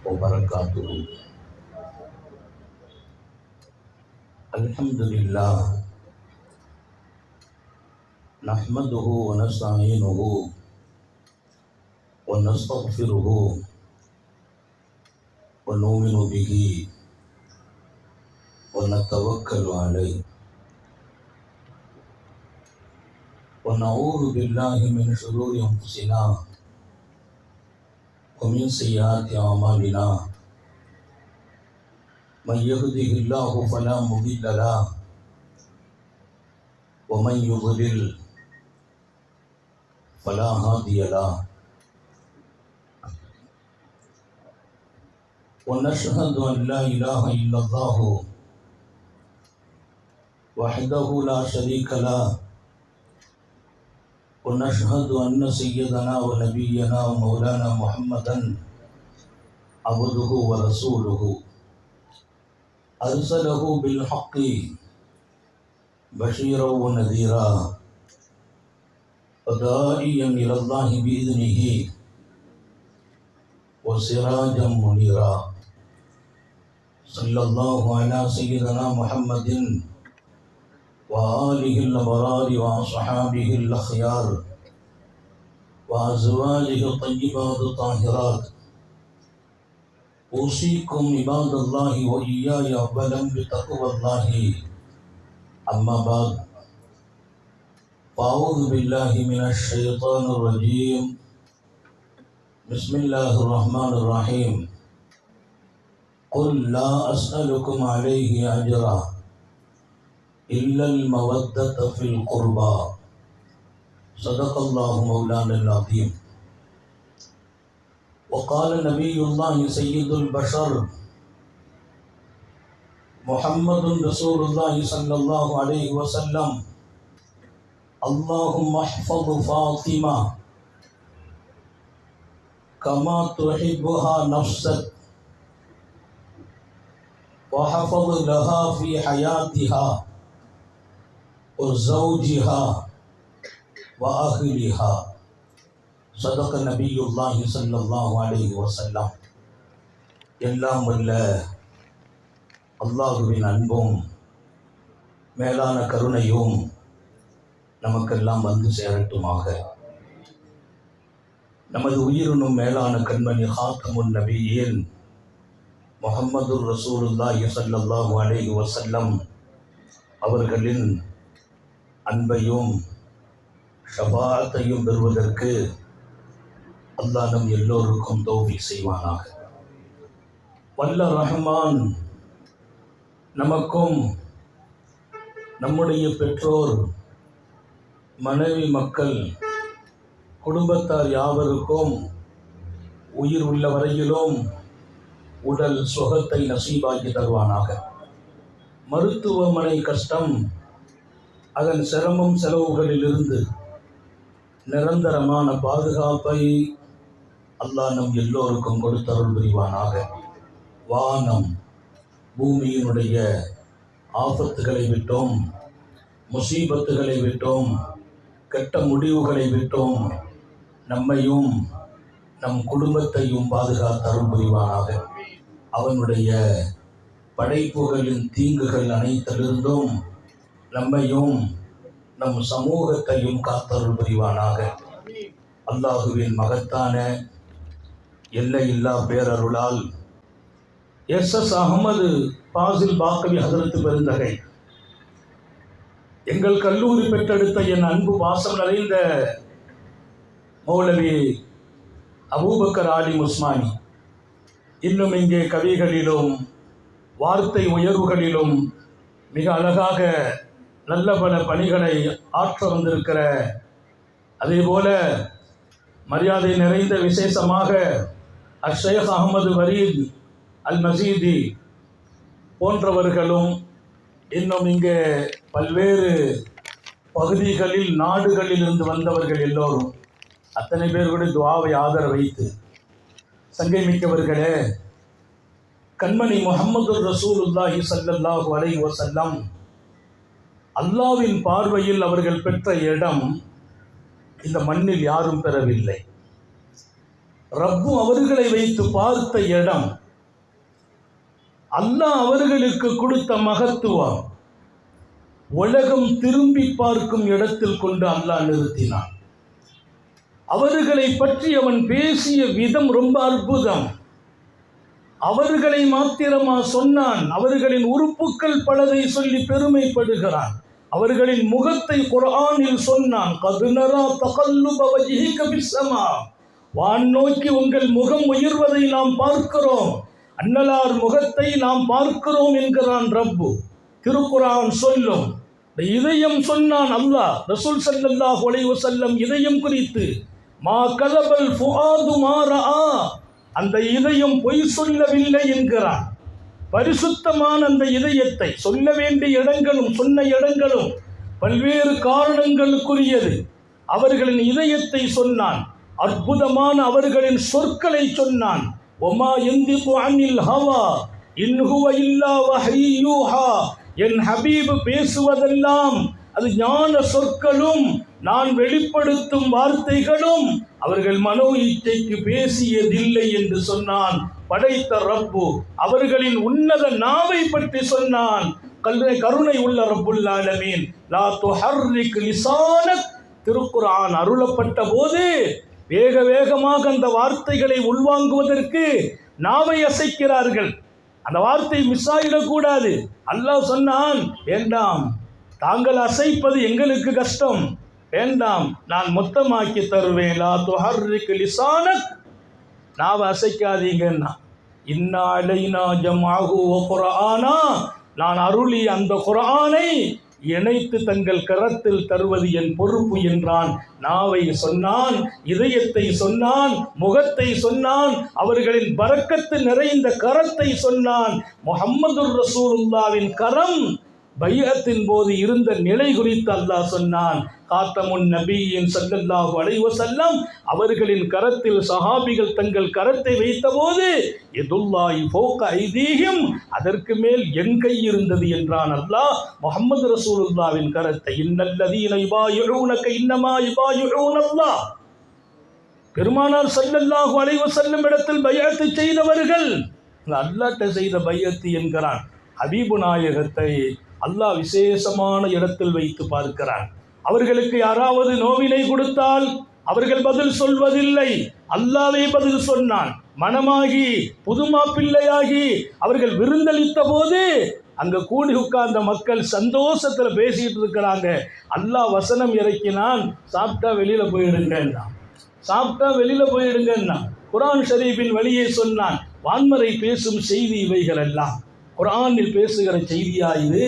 وبركاته. الحمد لله نحمده ونستعينه ونستغفره ونؤمن به ونتوكل عليه ونعوذ بالله من شرور أنفسنا ومن سيئات أعمالنا. من يهده الله فلا مضل له ومن يضلل فلا هادي له. ونشهد أن لا إله إلا الله وحده لا شريك له. ونشهد أن سيدنا ونبينا ومولانا محمدا عبده ورسوله أرسله بالحق بشيرا ونذيرا وداعيا إلى الله بإذنه وسراجا منيرا. صلى الله على سيدنا محمد وآله الأبرار وأصحابه الأخيار وأزواجه الطيبات الطاهرات. أوصيكم عباد الله وإياي أولا بتقوى الله. أما بعد، فأعوذ بالله من الشيطان الرجيم. بسم الله الرحمن الرحيم. قل لا أسألكم عليه أجرا إلا المودة في القربى. صدق الله مولانا العظيم. وقال نبي الله سيد البشر محمد رسول الله صلى الله عليه وسلم: اللهم احفظ فاطمة كما تحبها نفسك وحفظ لها في حياتها وزوجها وأهلها. صدق نبي الله صلى الله عليه وسلم. எல்லாம் வல்ல அல்லாஹுவின் அன்பும் மேலான கருணையும் நமக்கெல்லாம் வந்து சேரட்டுமாக. நமது உயிரினும் மேலான கண்மணி ஹாத்தமுன் நபியின் முஹம்மது ரசூலுல்லாஹி ஸல்லல்லாஹு அலைஹி வஸல்லம் அவர்களின் அன்பையும் ஷஃபாஅத்தையும் பெறுவதற்கு அல்லாஹ் நம் எல்லோருக்கும் தௌஃபீக் செய்வானாக. வல்ல ரஹ்மான் நமக்கும் நம்முடைய பெற்றோர், மனைவி, மக்கள், குடும்பத்தார் யாவருக்கும் உயிர் உள்ள வரையிலும் உடல் சுகத்தை நசீபாக்கி தருவானாக. மருத்துவமனை கஷ்டம், அதன் சிரமம் செலவுகளிலிருந்து நிரந்தரமான பாதுகாப்பை அல்லாஹ் நம் எல்லோருக்கும் கொடுத்தருள் புரிவானாக. வானம் பூமியினுடைய ஆபத்துகளை விட்டோம், முசீபத்துகளை விட்டோம், கெட்ட முடிவுகளை விட்டோம் நம்மையும் நம் குடும்பத்தையும் பாதுகாத்தருள் புரிவானாக. அவனுடைய படைப்புகளின் தீங்குகள் அனைத்திலிருந்தும் நம்மையும் நம் சமூகத்தையும் காத்தருள் புரிவானாக. அல்லாஹுவின் மகத்தான எல்லையில்லா பேரருளால் எஸ் அகமது பாசில் பாக்கவி ஹதரத்து பெருந்தகை, எங்கள் கல்லூரி பெற்றெடுத்த என் அன்பு பாசம் நிறைந்த மௌலவி அபூபக்கர் ஆலிம் உஸ்மானி, இன்னும் இங்கே கவிகளிலும் வார்த்தை உயர்வுகளிலும் மிக அழகாக நல்ல பல பணிகளை ஆற்ற வந்திருக்கிற, அதேபோல மரியாதை நிறைந்த விசேஷமாக அஷேக் அஹமது வரீத் அல் மசீதி போன்றவர்களும், இன்னும் இங்கே பல்வேறு பகுதிகளில் நாடுகளில் இருந்து வந்தவர்கள் எல்லோரும் அத்தனை பேர்களுடைய துஆவை ஆதர வைத்து, சங்கை மிக்கவர்களே, கண்மணி முஹம்மது ரசூலுல்லாஹி ஸல்லல்லாஹு அலைஹி வஸல்லம் அல்லாஹ்வின் பார்வையில் அவர்கள் பெற்ற இடம் இந்த மண்ணில் யாரும் பெறவில்லை. ரப்பு அவர்களை வைத்து பார்த்த இடம், அல்லாஹ் அவர்களுக்கு கொடுத்த மகத்துவம், உலகம் திரும்பி பார்க்கும் இடத்தில் கொண்டு அல்லாஹ் நிறுத்தினான். அவர்களை பற்றி அவன் பேசிய விதம் ரொம்ப அற்புதம். அவர்களை மாத்திரமா சொன்னான்? அவர்களின் உறுப்புக்கள் பலதை சொல்லி பெருமைப்படுகிறான். அவர்களின் முகத்தை குர்ஆனில் சொன்னான். கதுனரா தகல்லுப வஜ்ஹிக பிஸ்ஸமா, வான் நோக்கி உங்கள் முகம் உயர்வதை நாம் பார்க்கிறோம், அன்னலார் முகத்தை நாம் பார்க்கிறோம் என்கிறான் ரப்பு. திருக்குர்ஆன் சொல்லும். இதயம் சொன்னான் அல்லாஹ். ரசூல் ஸல்லல்லாஹு அலைஹி வஸல்லம் இதயம் குறித்து, மா கலபல் ஃபுஆது மா ரஆ, அந்த இதயம் பொய் சொல்லவில்லை என்கிறான். பரிசுத்தமான அந்த இதயத்தை, சொல்ல வேண்டிய இடங்களும் சொன்ன இடங்களும் பல்வேறு காரணங்களுக்குரியது. அவர்களின் இதயத்தை சொன்னான். அற்புதமான அவர்களின் சொற்களை சொன்னான். ஒமா யந்திகு அனில் ஹவா இன் ஹுவ இல்லா வஹ்யு யூஹா, என் ஹபீப் பேசுவதெல்லாம் அது ஞான சொற்களும் நான் வெளிப்படுத்தும் வார்த்தைகளும் அவர்கள் மனோ இச்சைக்கு பேசியதில்லை என்று சொன்னான். படைத்த ரப்பு அவர்களின் உன்னத நாவை பற்றி சொன்னான். கருணை உள்ள ரப்புல் ஆலமீன். லா துஹர்ரிக் லிசானக், திருக்குர்ஆன் அருளப்பட்ட போது வேக வேகமாக அந்த வார்த்தைகளை உள்வாங்குவதற்கு நாவை அசைக்கிறார்கள். அந்த வார்த்தை மிஸ் ஆகிடக்கூடாது. அல்லாஹ் சொன்னான், வேண்டாம், தாங்கள் அசைப்பது எங்களுக்கு கஷ்டம், வேண்டாம், நான் மொத்தமாக்கி தருவேன். லா துஹர்ரிக் லிசானக், நாவை அசைக்காதீங்கன்னா. இன்னா அலைனா ஜம்அஹு வ குர்ஆனா, நான் அருளிய அந்த குர்ஆனை இணைத்து தங்கள் கரத்தில் தருவது என் பொறுப்பு என்றான். நாவை சொன்னான், இதயத்தை சொன்னான், முகத்தை சொன்னான், அவர்களின் பரக்கத்து நிறைந்த கரத்தை சொன்னான். முஹம்மதுர் ரசூலுல்லாவின் கரம் பைஅத்தின் போது இருந்த நிலை குறித்து அல்லாஹ் சொன்னான். காத்தமுன் நபியின் ஸல்லல்லாஹு அலைஹி வஸல்லம் அவர்களின் கரத்தில் சஹாபிகள் தங்கள் கரத்தை வைத்தபோது யதுல்லாஹி ஃபௌக ஐதீஹிம், அதற்கு மேல் என் கை இருந்தது என்றான் அல்லாஹ் முஹம்மது ரசூலுல்லாவின் கரத்தை. இன்னல்லதீன யுபாயிஊனக இன்னமா யுபாயிஊனல்லாஹ், பெருமானார் ஸல்லல்லாஹு அலைஹி வஸல்லம் இடத்தில் பைஅத் செய்தவர்கள் அல்லாஹ்ட்ட செய்த பைஅத் என்கிறான். ஹபீபு நாயகத்தை அல்லாஹ் விசேஷமான இடத்தில் வைத்து பார்க்கிறான். அவர்களுக்கு யாராவது நோவினை கொடுத்தால் அவர்கள் பதில் சொல்வதில்லை, அல்லாஹ்வே பதில் சொன்னான். மனமாகி புதுமா பிள்ளையாகி அவர்கள் விருந்தளித்த போது அங்க கூடி உட்கார்ந்த மக்கள் சந்தோஷத்துல பேசிட்டு இருக்கிறாங்க. அல்லாஹ் வசனம் இறக்கினான், சாப்பிட்டா வெளியில போயிடுங்கன்னா, சாப்பிட்டா வெளியில போயிடுங்கன்னா. குர்ஆன் ஷரீஃபின் வழியே சொன்னான். வான்மறை பேசும் செய்தி இவைகள் எல்லாம் குர்ஆனில் பேசுகிற செய்தியா இது?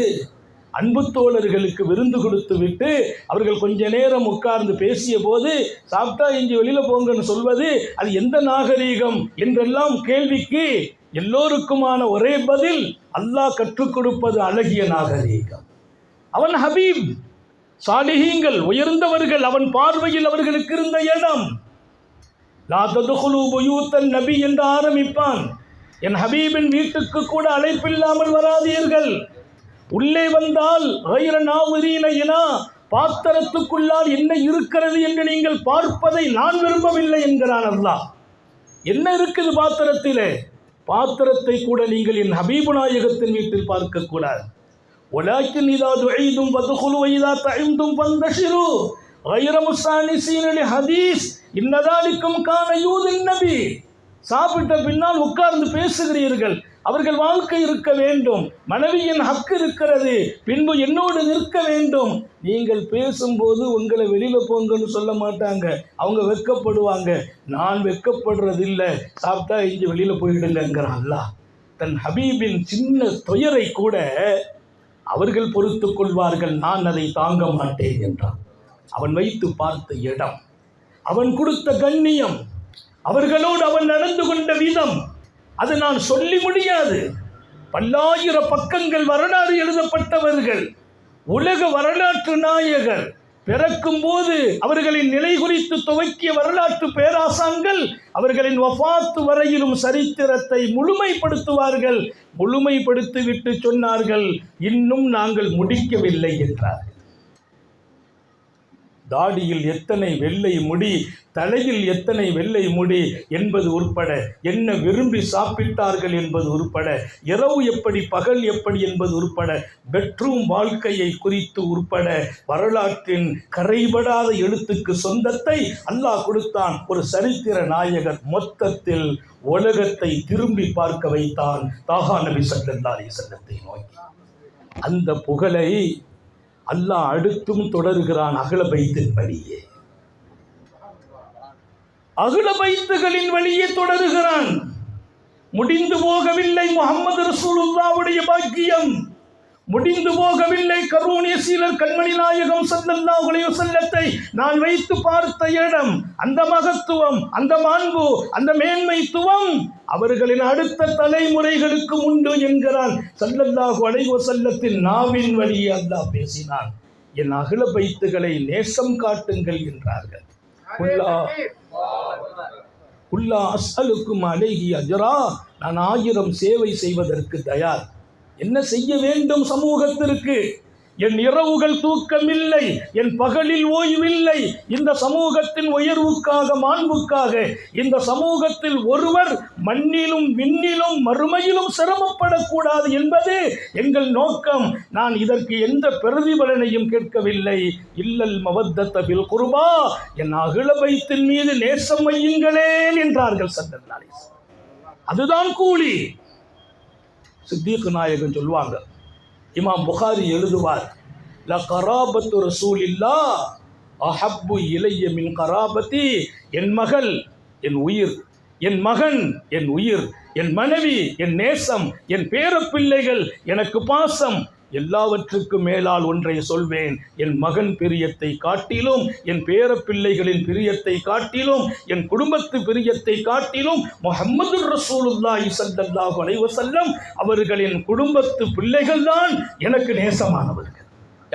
அன்பு தோழர்களுக்கு விருந்து கொடுத்து விட்டு அவர்கள் கொஞ்ச நேரம் உட்கார்ந்து பேசிய போது சாப்பிட்டா இஞ்சி வெளியில போங்கன்னு சொல்வது அது எந்த நாகரீகம் என்றெல்லாம் கேள்விக்கு எல்லோருக்குமான ஒரே பதில், அல்லாஹ் கற்றுக் கொடுப்பது அழகிய நாகரீகம். அவன் ஹபீப், சாலிஹீங்கள் உயர்ந்தவர்கள், அவன் பார்வையில் அவர்களுக்கு இருந்த இடம். லா ததுகுலு புயூத்தன் நபி என்று ஆரம்பிப்பான். என் ஹபீபின் வீட்டுக்கு கூட அழைப்பில்லாமல் வராதீர்கள். உள்ளே வந்தால் கைர நாவிரீன இனா, பாத்திரத்துக்குள்ளால் என்ன இருக்கிறது என்று நீங்கள் பார்ப்பதை நான் விரும்பவில்லை என்கிறான் அல்லாஹ். என்ன இருக்குது பாத்திரத்திலே? பாத்திரத்தை கூட நீங்கள் என் ஹபீபு நாயகத்தின் வீட்டில் பார்க்க கூடாது. வலாக்கின் இதா துஈதும் வதுகுலு வைதா தஇம்தும் ஃபந்தஷிரு கைர முஸானிஸீன லிஹதீஸ் இன்னதாலிக்கும் கான யூதின் நபி. சாப்பிட்ட பின்னால் உட்கார்ந்து பேசுகிறீர்கள். அவர்கள் வாழ்க்கை இருக்க வேண்டும், மனைவியின் ஹக்கு இருக்கிறது, பின்பு என்னோடு நிற்க வேண்டும். நீங்கள் பேசும்போது உங்களை வெளியில போங்கன்னு சொல்ல மாட்டாங்க, அவங்க வெட்கப்படுவாங்க. நான் வெட்கப்படுறதில்லை, சாப்பிட்டா இங்கே வெளியில போயிடுங்கிறான் அல்லாஹ். தன் ஹபீபின் சின்ன துயரை கூட அவர்கள் பொறுத்து கொள்வார்கள், நான் அதை தாங்க மாட்டேன் என்றான். அவன் வைத்து பார்த்த இடம், அவன் கொடுத்த கண்ணியம், அவர்களோடு அவன் நடந்து கொண்ட விதம், அது நான் சொல்லி முடியாது. பல்லாயிர பக்கங்கள் வரலாறு எழுதப்பட்டவர்கள், உலக வரலாற்று நாயகர். பிறக்கும் போது அவர்களின் நிலை குறித்து துவக்கிய வரலாற்று பேராசான்கள் அவர்களின் வஃபாத்து வரையிலும் சரித்திரத்தை முழுமைப்படுத்துவார்கள். முழுமைப்படுத்திவிட்டு சொன்னார்கள், இன்னும் நாங்கள் முடிக்கவில்லை என்றார். தாடியில் எத்தனை வெள்ளை முடி, தலையில் எத்தனை வெள்ளை முடி என்பது உட்பட, என்ன விரும்பி சாப்பிட்டார்கள் என்பது உட்பட, இரவு எப்படி பகல் எப்படி என்பது உட்பட, பெட்ரூம் வாழ்க்கையை குறித்து உட்பட வரலாற்றின் கரைபடாத எழுத்துக்கு சொந்தத்தை அல்லாஹ் கொடுத்தான். ஒரு சரித்திர நாயகர் மொத்தத்தில் உலகத்தை திரும்பி பார்க்க வைத்தான் தாஹா நபி ஸல்லல்லாஹு அலைஹி வஸல்லத்தை நோக்கி. அந்த புகழை அல்லாஹ் அடுத்தும் தொடர்கிறான் அஹ்ல பைத்தின் வழியே. அஹ்ல பைத்துகளின் வழியே தொடருகிறான். முடிந்து போகவில்லை முஹம்மது ரசூலுல்லாஹ்வுடைய பாக்கியம், முடிந்து போகவில்லை கருணீசீலர் கண்மணி நாயகம் ஸல்லல்லாஹு அலைஹி வஸல்லத்தை நான் வைத்து பார்த்த இடம், அந்த மகத்துவம், அந்த மாண்பு, அந்த மேன்மைத்துவம் அவர்களின் அடுத்த தலைமுறைகளுக்கு உண்டு என்கிறான் ஸல்லல்லாஹு அலைஹி வஸல்லத்தின் நாவின் வழியே அல்லாஹ் பேசினான். என் அஹ்ல பைத்துகளை நேசம் காட்டுங்கள் என்றார்கள். குல்லா அஸ்அலுக்கும் அலைஹி அஜ்ரா, நான் 1000 சேவை செய்வதற்கு தயார். என்ன செய்ய வேண்டும் சமூகத்திற்கு? என் இரவுகள் தூக்கமில்லை, என் பகலில் ஓய்வில்லை. இந்த சமூகத்தின் உயர்வுக்காக, மாண்புக்காக, இந்த சமூகத்தில் ஒருவர் மண்ணிலும் விண்ணிலும் மறுமையிலும் சிரமப்படக்கூடாது என்பது எங்கள் நோக்கம். நான் இதற்கு எந்த பிரதிபலனையும் கேட்கவில்லை. இல்லல் மவத்தத பில் குர்பா, என் அஹ்ல பைத்தின் மீது நேசம் வையுங்களேன் என்றார்கள் ஸல்லல்லாஹு அலைஹி வஸல்லம். அதுதான் கூலி. சித்திக் நாயகன் சொல்வாங்க, இமாம் புகாரி எழுதுவார், ல கராபத்து ரசூலில்லாஹ் அஹப்பு இலைய மின் கராபத்தி, என் மகள் என் உயிர், என் மகன் என் உயிர், என் மனைவி என் நேசம், என் பேரப்பிள்ளைகள் எனக்கு பாசம். எல்லாவற்றுக்கும் மேலால் ஒன்றை சொல்வேன், என் மகன் பிரியத்தை காட்டிலும், என் பேரப்பிள்ளைகளின் பிரியத்தை காட்டிலும், என் குடும்பத்து பிரியத்தை காட்டிலும் முஹம்மது ரசூலுல்லாஹி ஸல்லல்லாஹு அலைஹி வஸல்லம் அவர்களின் குடும்பத்து பிள்ளைகள் தான் எனக்கு நேசமானவர்கள்.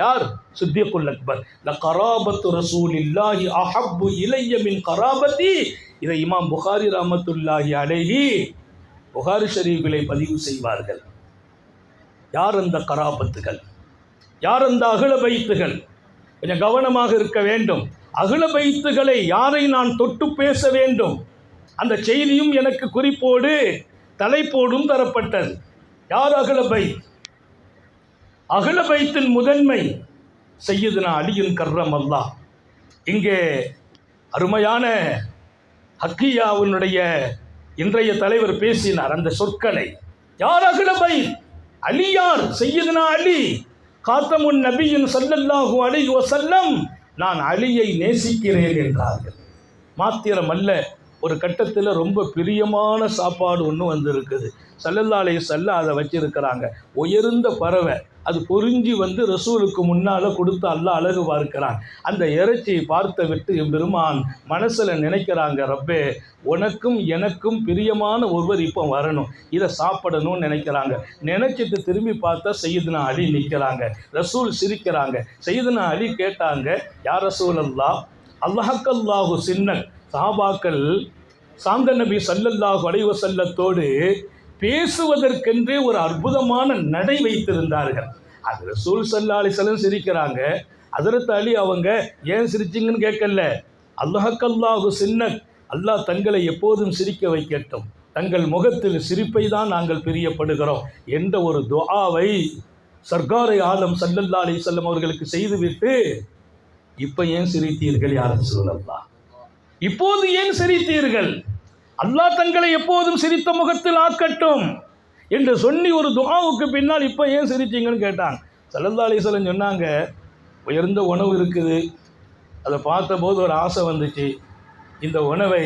யார்? சித்திக்குல் அக்பர். ல கராபத்து ரசூலில்லாஹி அஹப்பு இலைய மின் கராபத்தி. இதை இமாம் புகாரி ரஹ்மத்துல்லாஹி அலைஹி புகாரி ஷரீஃபிலே பதிவு செய்வார்கள். யார் அந்த கராபத்துகள்? யார் அந்த அஹ்ல பைத்துகள்? கொஞ்சம் கவனமாக இருக்க வேண்டும். அஹ்ல பைத்துகளை யாரை நான் தொட்டு பேச வேண்டும், அந்த செய்தியும் எனக்கு குறிப்போடு தலைப்போடும் தரப்பட்டது. யார் அஹ்ல பைத்? அஹ்ல பைத்தின் முதன்மை சய்யிதுனா அலியின் கர்ரமல்லாஹ். இங்கே அருமையான ஹக்கியாவினுடைய இன்றைய தலைவர் பேசினார் அந்த சொற்களை. யார் அஹ்ல பைத்? அலி யார்? சய்யிதுனா அலி காத்தமுன் நபியின் ஸல்லல்லாஹு அலைஹி வஸல்லம். நான் அலியை நேசிக்கிறேன் என்றார்கள். மாத்திரமல்ல, ஒரு கட்டத்தில் ரொம்ப பிரியமான சாப்பாடு ஒன்று வந்திருக்குது. ஸல்லல்லாஹு அலைஹி வஸல்லம் அதை வச்சிருக்கிறாங்க. உயர்ந்த பறவை, அது பொறிஞ்சி வந்து ரசூலுக்கு முன்னால் கொடுத்து அல்லாஹ் அழகு பார்க்கிறான். அந்த இறைச்சியை பார்த்த விட்டு பெருமான் மனசில் நினைக்கிறாங்க, ரப்பே உனக்கும் எனக்கும் பிரியமான ஒருவர் இப்போ வரணும், இதை சாப்பிடணும்னு நினைக்கிறாங்க. நினைச்சிட்டு திரும்பி பார்த்தா சய்யிதுனா அலி நிற்கிறாங்க. ரசூல் சிரிக்கிறாங்க. சய்யிதுனா அலி கேட்டாங்க, யார் ரசூலல்லாஹ், அல்லாஹக்கல்லாஹு சின்னக். சஹாபாக்கள் சாந்த நபி ஸல்லல்லாஹு அலைஹி வஸல்லத்தோடு பேசுவதற்கென்றே ஒரு அற்புதமான நடை வைத்திருந்தார்கள். அது ரசூல் ஸல்லல்லாஹு அலைஹி வஸல்லம் சிரிக்கிறாங்க. ஹஜ்ரத் அலி அவங்க ஏன் சிரிச்சிங்கன்னு கேட்கல. அல்லாஹக்கல்லாஹு சின்னக், அல்லாஹ் தங்களை எப்போதும் சிரிக்க வைக்கட்டும், தங்கள் முகத்தில் சிரிப்பை தான் நாங்கள் பிரியப்படுகிறோம் என்ற ஒரு துஆவை சர்க்காரை ஆலம் ஸல்லல்லாஹு அலைஹி வஸல்லம் அவர்களுக்கு செய்துவிட்டு, இப்போ ஏன் சிரித்தீர்கள் யா ரசூலல்லாஹ், இப்போது ஏன் சிரித்தீர்கள், அல்லாஹ் தங்களை எப்போதும் சிரித்த முகத்தில் ஆக்கட்டும் என்று சொல்லி ஒரு துஆவுக்கு பின்னால் இப்போ ஏன் சிரித்தீங்கன்னு கேட்டாங்க. ஸல்லல்லாஹு அலைஹி வஸல்லம் சொன்னாங்க, உயர்ந்த உணவு இருக்குது, அதை பார்த்தபோது ஒரு ஆசை வந்துச்சு, இந்த உணவை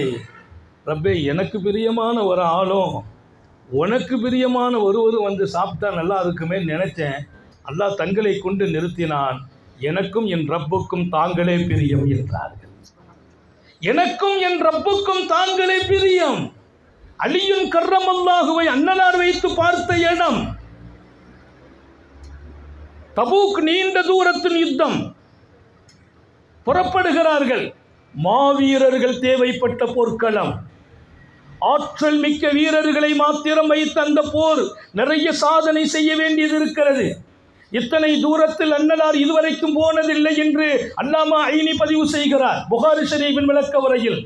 ரப்பே எனக்கு பிரியமான ஒரு ஆளும் உனக்கு பிரியமான ஒருவரும் வந்து சாப்பிட்டா நல்லா இருக்குமே நினைச்சேன், அல்லாஹ் தங்களை கொண்டு நிறுத்தினான், எனக்கும் என் ரப்புக்கும் தாங்களே பிரியம் என்றார்கள். எனக்கும் என் ரப்புக்கும் தாங்களே பிரியம். அலியுன் கர்ரமல்லாஹுவை அன்னலார் வைத்து பார்த்த இடம் தபூக், நீண்ட தூரத்தின் யுத்தம். புறப்படுகிறார்கள். மாவீரர்கள் தேவைப்பட்ட போர்க்களம். ஆற்றல் மிக்க வீரர்களை மாத்திரம் வைத்த அந்த போர் நிறைய சாதனை செய்ய வேண்டியது இருக்கிறது. இத்தனை தூரத்தில் அன்னலார் இதுவரைக்கும் போனதில்லை என்று அல்லாமா ஐனி பதிவு செய்கிறார் புகாரி ஷரீஃபின் விளக்க உரையில்.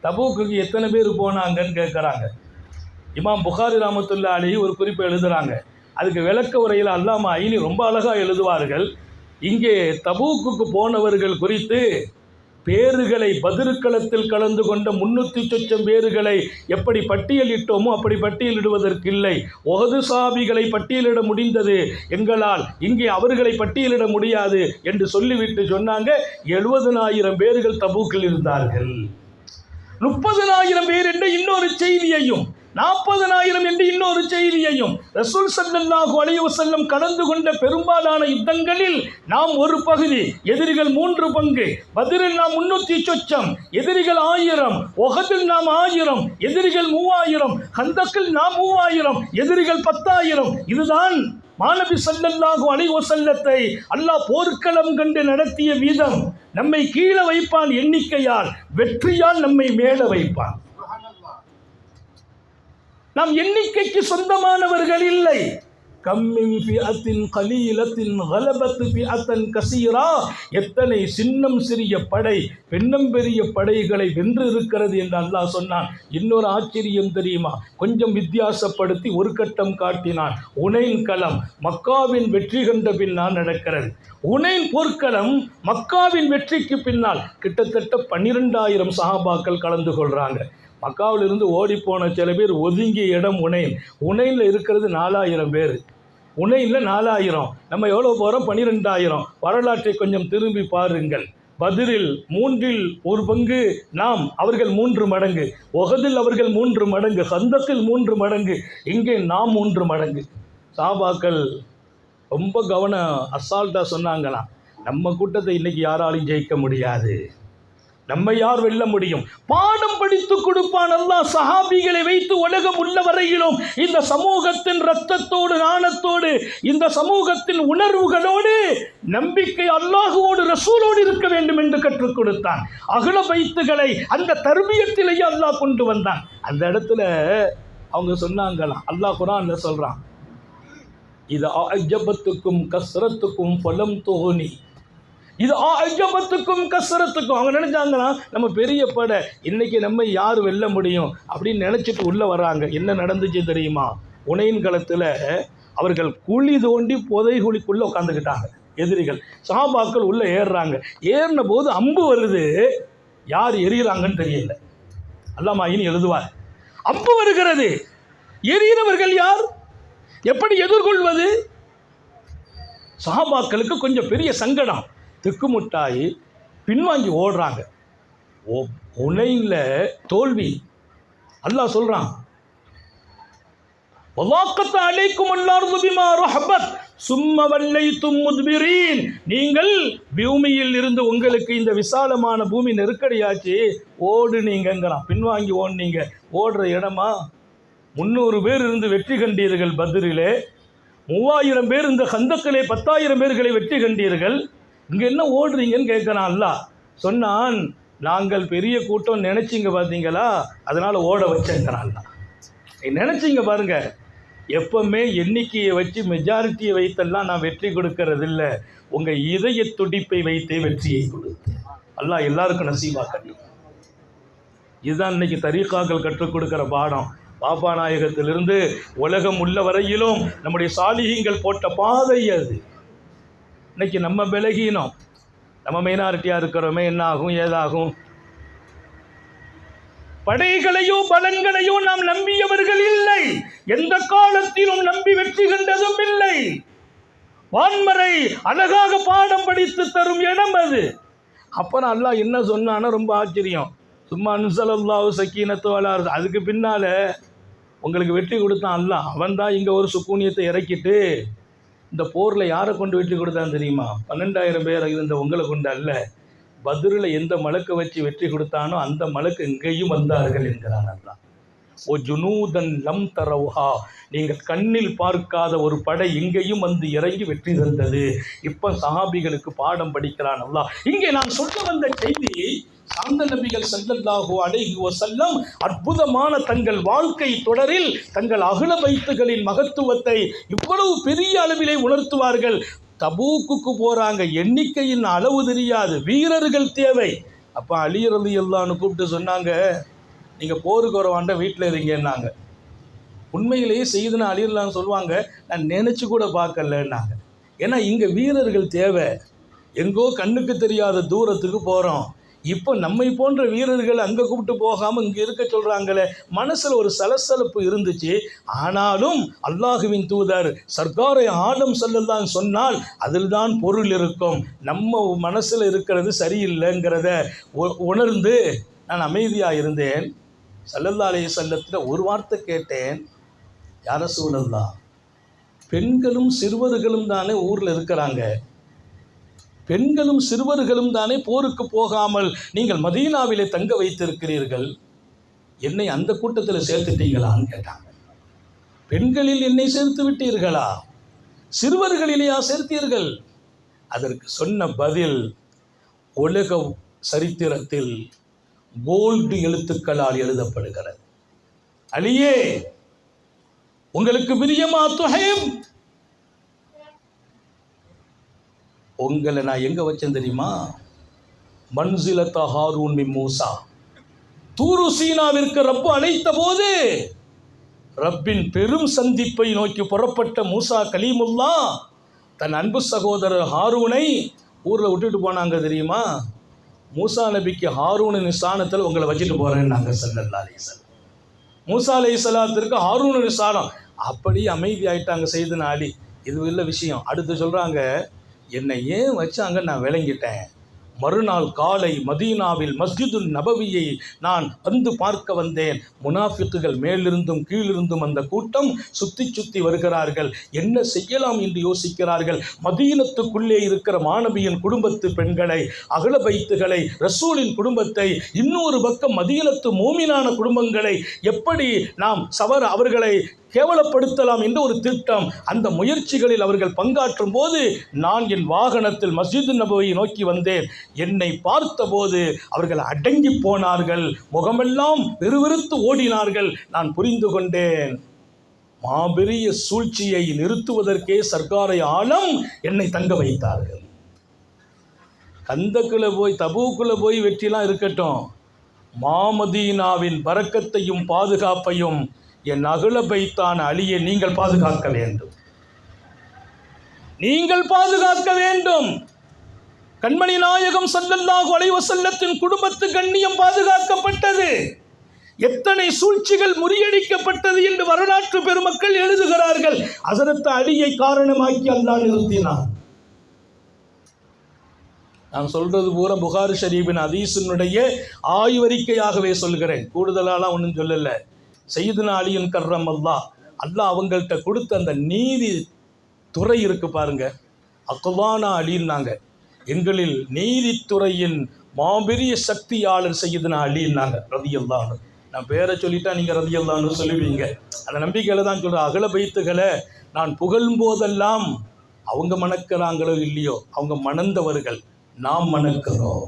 தபூக்கு எத்தனை பேர் போனாங்கன்னு கேட்குறாங்க. இமாம் புகாரி ரஹ்மத்துல்லாஹி அலைஹி ஒரு குறிப்பை எழுதுறாங்க. அதுக்கு விளக்க உரையில் அல்லாமா ஐனி ரொம்ப அழகாக எழுதுவார்கள். இங்கே தபூக்கு போனவர்கள் குறித்து பேறுகளை பதிர்களத்தில் கலந்து கொண்ட 300 சொச்சம் பேறுகளை எப்படி பட்டியலிட்டோமோ அப்படி பட்டியலிடுவதற்கு இல்லை. உஹது சஹாபிகளை பட்டியலிட முடிந்தது எங்களால், இங்கே அவர்களை பட்டியலிட முடியாது என்று சொல்லிவிட்டு சொன்னாங்க 70,000 பேர்கள் தபூக்கில் இருந்தார்கள். 30,000 பேர் என்ற இன்னொரு செய்தியையும் 40,000 என்று இன்னொரு செய்தியையும் ரசூல் ஸல்லல்லாஹு அலைஹி வஸல்லம் கலந்து கொண்ட பெரும்பாலான யுத்தங்களில் நாம் ஒரு பகுதி, எதிரிகள் 3 பங்கு. பத்ரில் நாம் 300 சொச்சம், எதிரிகள் 1000. உஹதில் நாம் 1000, எதிரிகள் 3000. ஹந்தக்கில் நாம் 3000, எதிரிகள் 10,000. இதுதான் மாநபி ஸல்லல்லாஹு அலைஹி வஸல்லத்தை அல்லாஹ் போர்க்களம் கண்டு நடத்திய விதம். நம்மை கீழே வைப்பான் எண்ணிக்கையால், வெற்றியால் நம்மை மேலே வைப்பான். நாம் எண்ணிக்கைக்கு சொந்தமானவர்கள் இல்லை. கம்மின் ஃபிஅத்தின் கலீலத்தின் கலபத் ஃபிஅத்தன் கஸீரா. எத்தனை சின்னம் சிறிய படை பெண்ணம் பெரிய படைகளை வென்று இருக்கிறது என்று அல்லாஹ் சொன்னான். இன்னொரு ஆச்சரியம் தெரியுமா? கொஞ்சம் வித்தியாசப்படுத்தி ஒரு கட்டம் காட்டினான். உனைன் களம் மக்காவின் வெற்றி கண்ட பின்னால் நடக்கிறது. உனைன் போர்க்களம் மக்காவின் வெற்றிக்கு பின்னால் கிட்டத்தட்ட 12,000 சஹாபாக்கள் கலந்து கொள்றாங்க. மக்காவிலிருந்து ஓடிப்போன சில பேர் ஒதுங்கிய இடம் உனைன். உனைனில் இருக்கிறது 4,000 பேர். உனைனில் 4,000, நம்ம எவ்வளோ போகிறோம்? 12,000. வரலாற்றை கொஞ்சம் திரும்பி பாருங்கள். பத்ரில் 3 1 பங்கு நாம், அவர்கள் 3 மடங்கு. உஹதில் அவர்கள் 3 மடங்கு. ஹந்தக்கில் 3 மடங்கு. இங்கே நாம் 3 மடங்கு. சஹாபாக்கள் ரொம்ப அசால்ட்டாக சொன்னாங்களாம், நம்ம கூட்டத்தை இன்னைக்கு யாராலையும் ஜெயிக்க முடியாது, நம்ம யார் வெல்ல முடியும்? பாடம் படித்து கொடுப்பான் அல்லாஹ் சஹாபிகளை வைத்து. உலகம் உள்ள வரையிலும் இந்த சமூகத்தின் ரத்தத்தோடு நாணத்தோடு, இந்த சமூகத்தின் உணர்வுகளோடு நம்பிக்கை அல்லாஹுவோடு ரசூலோடு இருக்க வேண்டும் என்று கற்றுக் கொடுத்தான். அகல பைத்துகளை அந்த தர்பியத்திலேயே அல்லாஹ் கொண்டு வந்தான். அந்த இடத்துல அவங்க சொன்னாங்களாம், அல்லாஹ் குர்ஆன்ல சொல்றான், இது அஜபத்துக்கும் கஸ்ரத்துக்கும் பலம் தோனி. இது அஜபத்துக்கும் கஸ்ரத்துக்கும். அவங்க நினைச்சாங்கன்னா நம்ம பெரிய படை, இன்னைக்கு நம்ம யார் வெல்ல முடியும் அப்படின்னு நினைச்சிட்டு உள்ள வர்றாங்க. என்ன நடந்துச்சு தெரியுமா? உனையின் களத்தில் அவர்கள் குழி தோண்டி புதை குழிக்குள்ள உட்காந்துக்கிட்டாங்க எதிரிகள். சஹாபாக்கள் உள்ள ஏறுறாங்க. ஏறின போது அம்பு வருது. யார் எறிகிறாங்கன்னு தெரியல. அல்லாமா ஐனி எழுதுவார், அம்பு வருகிறது, எறிகிறவர்கள் யார், எப்படி எதிர்கொள்வது? சஹாபாக்களுக்கு கொஞ்சம் பெரிய சங்கடம். திக்குமுட்டாயி பின்வாங்கி ஓடுறாங்க. உனையில தோல்வி. அல்லாஹ் சொல்றான், வலாக்கத் அலைக்கும் அல்லாஹு பிமா ரஹபத் சும்ம வல்லைத்தும் முத்பிரீன். நீங்கள் பூமியில் இருந்து உங்களுக்கு இந்த விசாலமான பூமி நெருக்கடியாச்சு, ஓடுனீங்கிறான். பின்வாங்கி ஓடுனீங்க. ஓடுற இடமா? 300 பேர் இருந்து வெற்றி கண்டீர்கள் பத்ரிலே. 3000 பேர் இந்த ஹந்தக்கிலே 10,000 பேர்களை வெற்றி கண்டீர்கள். இங்கே என்ன ஓடுறீங்கன்னு கேட்குறான் அல்லாஹ். சொன்னான், நாங்கள் பெரிய கூட்டம் நினைச்சிங்க பார்த்தீங்களா, அதனால் ஓட வச்சேங்கிறான் அல்லாஹ். நினைச்சிங்க பாருங்க, எப்பவுமே எண்ணிக்கையை வச்சு மெஜாரிட்டியை வைத்தெல்லாம் நான் வெற்றி கொடுக்கறது இல்லை, உங்கள் இதய துடிப்பை வைத்தே வெற்றியை கொடுத்து அல்லாஹ் எல்லாருக்கும் நசீபாக்கட்டும். இதுதான் இன்னைக்கு தரீகாக்கள் கற்றுக் கொடுக்குற பாடம். பாப்பா நாயகத்திலிருந்து உலகம் உள்ள வரையிலும் நம்முடைய சாலிஹீங்கள் போட்ட பாதை அது. இன்னைக்கு நம்ம விலகினோம், நம்ம மைனாரிட்டியாக இருக்கிறோமே, என்ன ஆகும் ஏதாகும்? படைகளையோ பலன்களையோ நாம் நம்பியவர்கள் இல்லை, எந்த காலத்திலும் நம்பி வெற்றி கண்டதும் இல்லை. வான்மறை அழகாக பாடம் படித்து தரும் இடம் அது. அப்புறம் அல்லாஹ் என்ன சொன்னான்னா ரொம்ப ஆச்சரியம். சும்மா அன்ஸலல்லாஹு ஸக்கீனத்து அலா. அதுக்கு பின்னால உங்களுக்கு வெற்றி கொடுத்தான் அல்லாஹ். அவன் தான் இங்கே ஒரு சுக்கூனியத்தை இறக்கிட்டு இந்த போரில் யாரை கொண்டு வெற்றி கொடுத்தான்னு தெரியுமா? 12,000 பேர் இருந்த உங்களை கொண்டு அல்ல, பத்ரில் எந்த மலக்கை வச்சு வெற்றி கொடுத்தானோ அந்த மலக்கு இங்கேயும் வந்தார்கள் என்கிறான் அல்லாஹ். ஓ ஜுனூதன் லம் தரவுஹா, நீங்கள் கண்ணில் பார்க்காத ஒரு படை இங்கேயும் வந்து இறங்கி வெற்றி தந்தது. இப்போ சஹாபிகளுக்கு பாடம் படிக்கிறான் அல்லாஹ். இங்கே நான் சொல்ல வந்த செய்தி, சாந்த நபிகள் ஸல்லல்லாஹு அலைஹி வஸல்லம் அற்புதமான தங்கள் வாழ்க்கை தொடரில் தங்கள் அஹ்ல பைத்துகளின் மகத்துவத்தை இவ்வளவு பெரிய அளவிலே உணர்த்துவார்கள். தபூக்குக்கு போறாங்க, எண்ணிக்கையின் அளவு தெரியாது, வீரர்கள் தேவை. அப்போ அலி ரலியல்லாஹு அன்ஹு கூப்பிட்டு சொன்னாங்க, நீங்கள் போருக்கு வரவாண்ட வீட்டில் இருங்கன்னாங்க. உண்மையிலேயே செய்தனா அலி ரலியல்லாஹு சொல்லுவாங்க, நான் நினச்சி கூட பார்க்கலன்னாங்க. ஏன்னா இங்கே வீரர்கள் தேவை. எங்கோ கண்ணுக்கு தெரியாத தூரத்துக்கு போகிறோம். இப்போ நம்மை போன்ற வீரர்கள் அங்கே கூப்பிட்டு போகாமல் இங்கே இருக்க சொல்கிறாங்களே, மனசில் ஒரு சலசலப்பு இருந்துச்சு. ஆனாலும் அல்லாஹுவின் தூதர் சர்க்காரை ஆலம் ஸல்லல்லாஹு சொன்னால் அதில் தான் பொருள் இருக்கும். நம்ம மனசில் இருக்கிறது சரியில்லைங்கிறத உணர்ந்து நான் அமைதியாக இருந்தேன். ஸல்லல்லாஹு அலைஹி வஸல்லத்தில் ஒரு வார்த்தை கேட்டேன், யா ரசூலல்லாஹ், பெண்களும் சிறுவர்களும் தானே ஊரில் இருக்கிறாங்க, பெண்களும் சிறுவர்களும் தானே போருக்கு போகாமல் நீங்கள் மதீனாவிலே தங்க வைத்திருக்கிறீர்கள், என்னை அந்த கூட்டத்தில் சேர்த்துட்டீங்களான்னு கேட்டாங்க. பெண்களில் என்னை சேர்த்து விட்டீர்களா, சிறுவர்களிலேயா சேர்த்தீர்கள்? அதற்கு சொன்ன பதில் உலக சரித்திரத்தில் கோல்டு எழுத்துக்களால் எழுதப்படுகிறது. அலியே, உங்களுக்கு பிரியமா துஹைம்? உங்களை நான் எங்கே வச்சேன் தெரியுமா? மன்சிலத்த ஹாரூன் மின் மூசா. தூரு சீனாவிற்கு ரப்பு அழைத்த போது ரப்பின் பெரும் சந்திப்பை நோக்கி புறப்பட்ட மூசா கலீமுல்லா தன் அன்பு சகோதரர் ஹாரூனை ஊரில் விட்டுட்டு போனாங்க தெரியுமா? மூசா நபிக்கு ஹாரூனின் ஸ்தானத்தில் உங்களை வச்சுட்டு போகிறேன்னு நாங்கள் ஸல்லல்லாஹு அலைஹி வஸல்லம். மூசா அலைஹிஸ்ஸலாத்திற்கு ஹாரூனின் ஸ்தானம். அப்படி அமைதி ஆயிட்டாங்க செய்தனா அலி. இது இல்லை விஷயம். அடுத்து சொல்கிறாங்க, என்னை ஏன் வச்சாங்க நான் விளங்கிட்டேன். மறுநாள் காலை மதீனாவில் மஸ்ஜிதுல் நபவியை நான் வந்து பார்க்க வந்தேன். முனாஃபிக்குகள் மேலிருந்தும் கீழிருந்தும் அந்த கூட்டம் சுற்றி சுற்றி வருகிறார்கள். என்ன செய்யலாம் என்று யோசிக்கிறார்கள். மதீனத்துக்குள்ளே இருக்கிற மாணவியின் குடும்பத்து பெண்களை, அகல பைத்துகளை, ரசூலின் குடும்பத்தை, இன்னொரு பக்கம் மதீனத்து மோமினான குடும்பங்களை எப்படி நாம் அவர்களை கேவலப்படுத்தலாம் என்று ஒரு திட்டம். அந்த முயற்சிகளில் அவர்கள் பங்காற்றும் போது நான் என் வாகனத்தில் மஸ்ஜிது நபவியை நோக்கி வந்தேன். என்னை பார்த்தபோது அவர்கள் அடங்கி போனார்கள், முகமெல்லாம் விறுவிறுத்து ஓடினார்கள். நான் புரிந்து கொண்டேன், மாபெரிய சூழ்ச்சியை நிறுத்துவதற்கே சர்க்காரை ஆலம் என்னை தங்க வைத்தார்கள். கந்தக்குள்ள போய் தபூக்குள்ள போய் வெற்றிலாம் இருக்கட்டும், மாமதீனாவின் பரக்கத்தையும் பாதுகாப்பையும் என் அகல பைத்தான அலியை நீங்கள் பாதுகாக்க வேண்டும், நீங்கள் பாதுகாக்க வேண்டும். கண்மணி நாயகம் ஸல்லல்லாஹு அலைஹி வஸல்லத்தின் குடும்பத்து கண்ணியம் பாதுகாக்கப்பட்டது. எத்தனை சூழ்ச்சிகள் முறியடிக்கப்பட்டது என்று வரலாற்று பெருமக்கள் எழுதுகிறார்கள். ஹஸரத் அலியை காரணமாக்கி அல்லாஹ் நிறுத்தினான். நான் சொல்றது பூரா புகாரி ஷரீஃபின் ஹதீஸினுடைய ஆய்வறிக்கையாகவே சொல்கிறேன், கூடுதலாலாம் ஒன்றும் சொல்லலை. சையதுனா அலியின் கர்ரம் அல்லாஹ் அவங்கள்ட்ட கொடுத்த அந்த நீதி துறை இருக்கு பாருங்க, அக்வானா அலின்னாங்க. எங்களில் நீதித்துறையின் மாபெரிய சக்தியாளர் சையதுனா அலின்னாங்க ரலியல்லாஹு அன்ஹு. நான் பேரை சொல்லிட்டா நீங்கள் ரலியல்லாஹு அன்ஹு சொல்லுவீங்க. அந்த நம்பிக்கையில் தான் சொல்கிறேன். அகல பைத்துகளை நான் புகழும் போதெல்லாம் அவங்க மணக்கிறாங்களோ இல்லையோ, அவங்க மணந்தவர்கள், நாம் மணக்கிறோம்.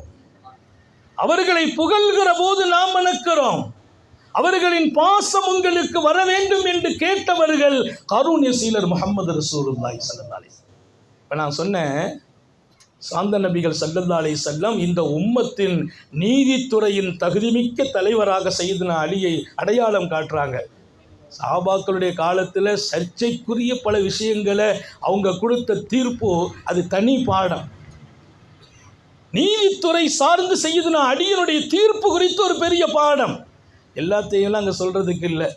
அவர்களை புகழ்கிற போது நாம் மணக்கிறோம். அவர்களின் பாசம் உங்களுக்கு வர வேண்டும் என்று கேட்டவர்கள் காரூண்யசீலர் முஹம்மது ரசூலுல்லாஹி ஸல்லல்லாஹு அலைஹி வஸல்லம். இப்போ நான் சொன்னேன், சாந்த நபிகள் ஸல்லல்லாஹு அலைஹி வஸல்லம் இந்த உம்மத்தின் நீதித்துறையின் தகுதிமிக்க தலைவராக சையதுனா அலியை அடையாளம் காட்டுறாங்க. சஹாபாக்களுடைய காலத்தில் சர்ச்சைக்குரிய பல விஷயங்களை அவங்க கொடுத்த தீர்ப்பு அது தனி பாடம். நீதித்துறை சார்ந்து சையதுனா அலியினுடைய தீர்ப்பு குறித்து ஒரு பெரிய பாடம். எல்லாத்தையும் அங்கே சொல்கிறதுக்கு இல்லை.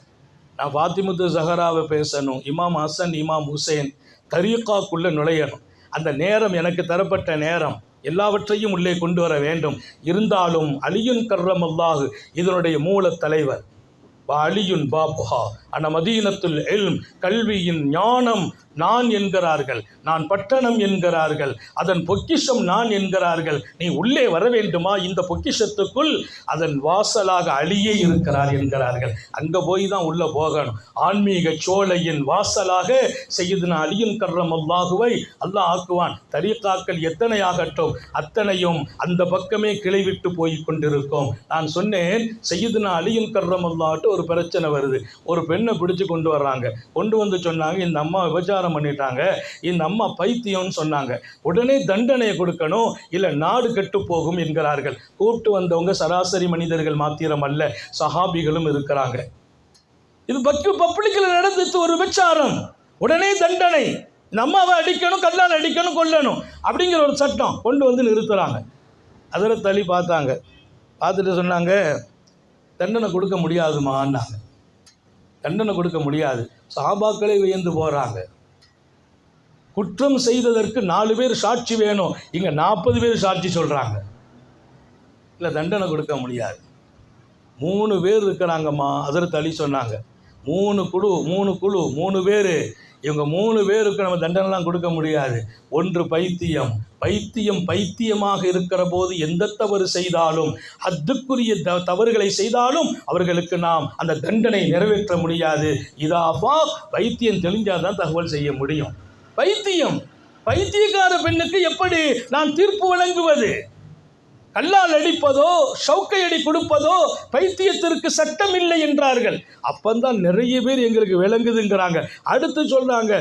நான் ஃபாத்திமத்து ஸஹராவை பேசணும், இமாம் ஹசன், இமாம் ஹுசைன் தரீகாக்குள்ளே நுழையணும். அந்த நேரம் எனக்கு தரப்பட்ட நேரம், எல்லாவற்றையும் உள்ளே கொண்டு வர வேண்டும். இருந்தாலும் அலியுன் கர்ரமல்லாஹு இதனுடைய மூல தலைவர். அலியுன் பாபுஹா அன மதீனத்துல் இல்ம், கல்வியின் ஞானம் நான் என்கிறார்கள், நான் பட்டணம் என்கிறார்கள், அதன் பொக்கிஷம் நான் என்கிறார்கள். நீ உள்ளே வர வேண்டுமா? இந்த பொக்கிஷத்துக்குள் அதன் வாசலாக அலியே இருக்கிறார் என்கிறார்கள். அங்கே போய் தான் உள்ளே போகணும். ஆன்மீக சோலையின் வாசலாக சையதுனா அலியின் கர்ரமல்லாஹுவை அல்லாஹ் ஆக்குவான். தரீகாக்கள் எத்தனை ஆகட்டும், அத்தனையும் அந்த பக்கமே கிளைவிட்டு போய் கொண்டிருக்கும். நான் சொன்னேன், சையதுனா அலியின் கர்ரமல்லாஹ்ட்டு ஒரு பிரச்சனை வருது. ஒரு பெண்ணை பிடிச்சு கொண்டு வர்றாங்க. கொண்டு வந்து சொன்னாங்க, இந்த அம்மா விபச்சாரம் பண்ணிட்டாங்க, இந்த அம்மா பைத்தியம்னு சொன்னாங்க. உடனே தண்டனையை கொடுக்கணும், இல்லை நாடு கெட்டு போகும் என்கிறார்கள். கூப்பிட்டு வந்தவங்க சராசரி மனிதர்கள் மாத்திரம் அல்ல, சஹாபிகளும் இருக்கிறாங்க. இது பப்ளிக்கில் நடந்துச்சு ஒரு விபச்சாரம், உடனே தண்டனை, இந்த அம்மாவை அடிக்கணும், கல்லால் அடிக்கணும், கொல்லணும் அப்படிங்கிற ஒரு சட்டம் கொண்டு வந்து நிறுத்துறாங்க. அதில் தள்ளி பார்த்தாங்க, பார்த்துட்டு சொன்னாங்க, தண்டனை கொடுக்க முடியாதுமான்னாங்க. தண்டனை கொடுக்க முடியாது. சஹாபாக்களே வியந்து போகிறாங்க. குற்றம் செய்ததற்கு 4 பேர் சாட்சி வேணும், இங்கே 40 பேர் சாட்சி சொல்கிறாங்க. இல்லை, தண்டனை கொடுக்க முடியாது. 3 பேர் இருக்கிறாங்கம்மா. ஹஜ்ரத் அலி சொன்னாங்க, 3 குழு 3 பேர், இவங்க 3 பேருக்கு நம்ம தண்டனைலாம் கொடுக்க முடியாது. ஒன்று பைத்தியமாக இருக்கிற போது எந்த தவறு செய்தாலும், ஹத்துக்குரிய தவறுகளை செய்தாலும் அவர்களுக்கு நாம் அந்த தண்டனை நிறைவேற்ற முடியாது. இதாஃபா, பைத்தியம் தெளிஞ்சாதான் தகவல் செய்ய முடியும். பைத்தியக்கார பெண்ணுக்கு எப்படி நான் தீர்ப்பு வழங்குவது? கல்லால் அடிப்பதோ ஷவுக்கை அடி கொடுப்பதோ பைத்தியத்திற்கு சட்டம் இல்லை என்றார்கள். அப்பந்தான் நிறைய பேர் எங்களுக்கு விளங்குதுங்கிறாங்க. அடுத்து சொல்றாங்க,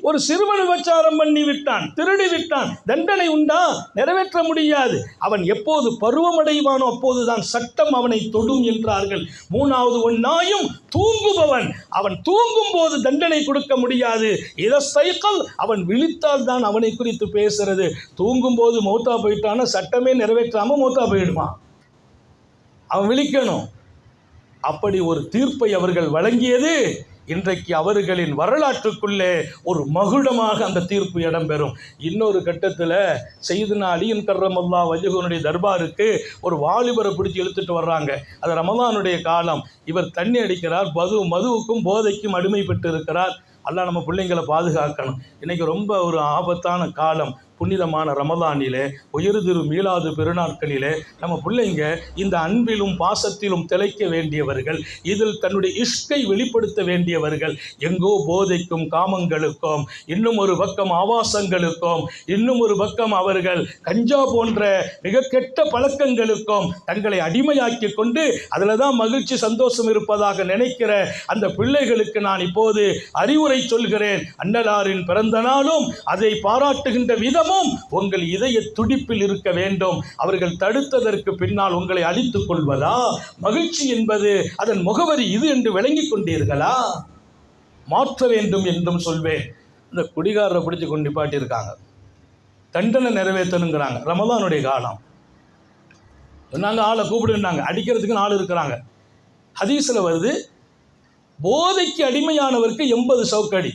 ஒரு சிறுவன் விபச்சாரம் பண்ணி விட்டான், திருடி விட்டான், தண்டனை உண்டா? நிறைவேற்ற முடியாது. அவன் எப்போது பருவமடைவானோ அப்போதுதான் சட்டம் அவனை தொடும் என்றார்கள். 3வது ஒன்னாயும் தூங்குபவன், அவன் தூங்கும் போது தண்டனை கொடுக்க முடியாது. இதஸ்தைக்கல், அவன் விழித்தால் தான் அவனை குறித்து பேசுறது. தூங்கும் போது மௌத்தா போயிட்டான சட்டமே நிறைவேற்றாம மௌத்தா போயிடுமா? அவன் விழிக்கணும். அப்படி ஒரு தீர்ப்பை அவர்கள் வழங்கியது இன்றைக்கு அவர்களின் வரலாற்றுக்குள்ளே ஒரு மகுடமாக அந்த தீர்ப்பு இடம்பெறும். இன்னொரு கட்டத்தில் சையதுனா அலியின் கர்ரமல்லாஹ் வஜ்ஹுனுடைய தர்பாருக்கு ஒரு வாலிபரை பிடிச்சி இழுத்துட்டு வர்றாங்க. அது ரமலானுடைய காலம். இவர் தண்ணி அடிக்கிறார், மதுவுக்கும் போதைக்கும் அடிமைப்பட்டு இருக்கிறார். அல்லாஹ் நம்ம பிள்ளைங்களை பாதுகாக்கணும். இன்றைக்கி ரொம்ப ஒரு ஆபத்தான காலம். புனிதமான ரமலானிலே, உயர்திரு மீலாது பெருநாட்களிலே நம்ம பிள்ளைங்க இந்த அன்பிலும் பாசத்திலும் திளைக்க வேண்டியவர்கள், இதில் தன்னுடைய இஷ்கை வெளிப்படுத்த வேண்டியவர்கள். எங்கோ போதைக்கும் காமங்களுக்கும், இன்னும் ஒரு பக்கம் ஆபாசங்களுக்கும், இன்னும் ஒரு பக்கம் அவர்கள் கஞ்சா போன்ற மிக கெட்ட பழக்கங்களுக்கும் தங்களை அடிமையாக்கி கொண்டு அதில் தான் மகிழ்ச்சி சந்தோஷம் இருப்பதாக நினைக்கிற அந்த பிள்ளைகளுக்கு நான் இப்போது அறிவுரை சொல்கிறேன். அன்னலாரின் பிறந்த நாளும் அதை பாராட்டுகின்ற விதம் உங்கள் இதய துடிப்பில் இருக்க வேண்டும். அவர்கள் தடுத்ததற்கு பின்னால் உங்களை அழித்துக் கொள்வதா? மகிழ்ச்சி என்பது அதன் முகவரி இது என்று விளங்கிக் கொண்டீர்களா? மாற்ற வேண்டும் என்றும் சொல்வேன். இந்த குடிகாரரை பிடிச்சு கொண்டு நிப்பாட்டியிருக்காங்க, தண்டனை நிறைவேற்றணுங்கிறாங்க. ரமலானுடைய காலம் சொன்னாங்க, ஆளை கூப்பிடுனாங்க, அடிக்கிறதுக்கு ஆள் இருக்கிறாங்க. ஹதீஸில் வருது, போதைக்கு அடிமையானவருக்கு 80 சவுக்கடி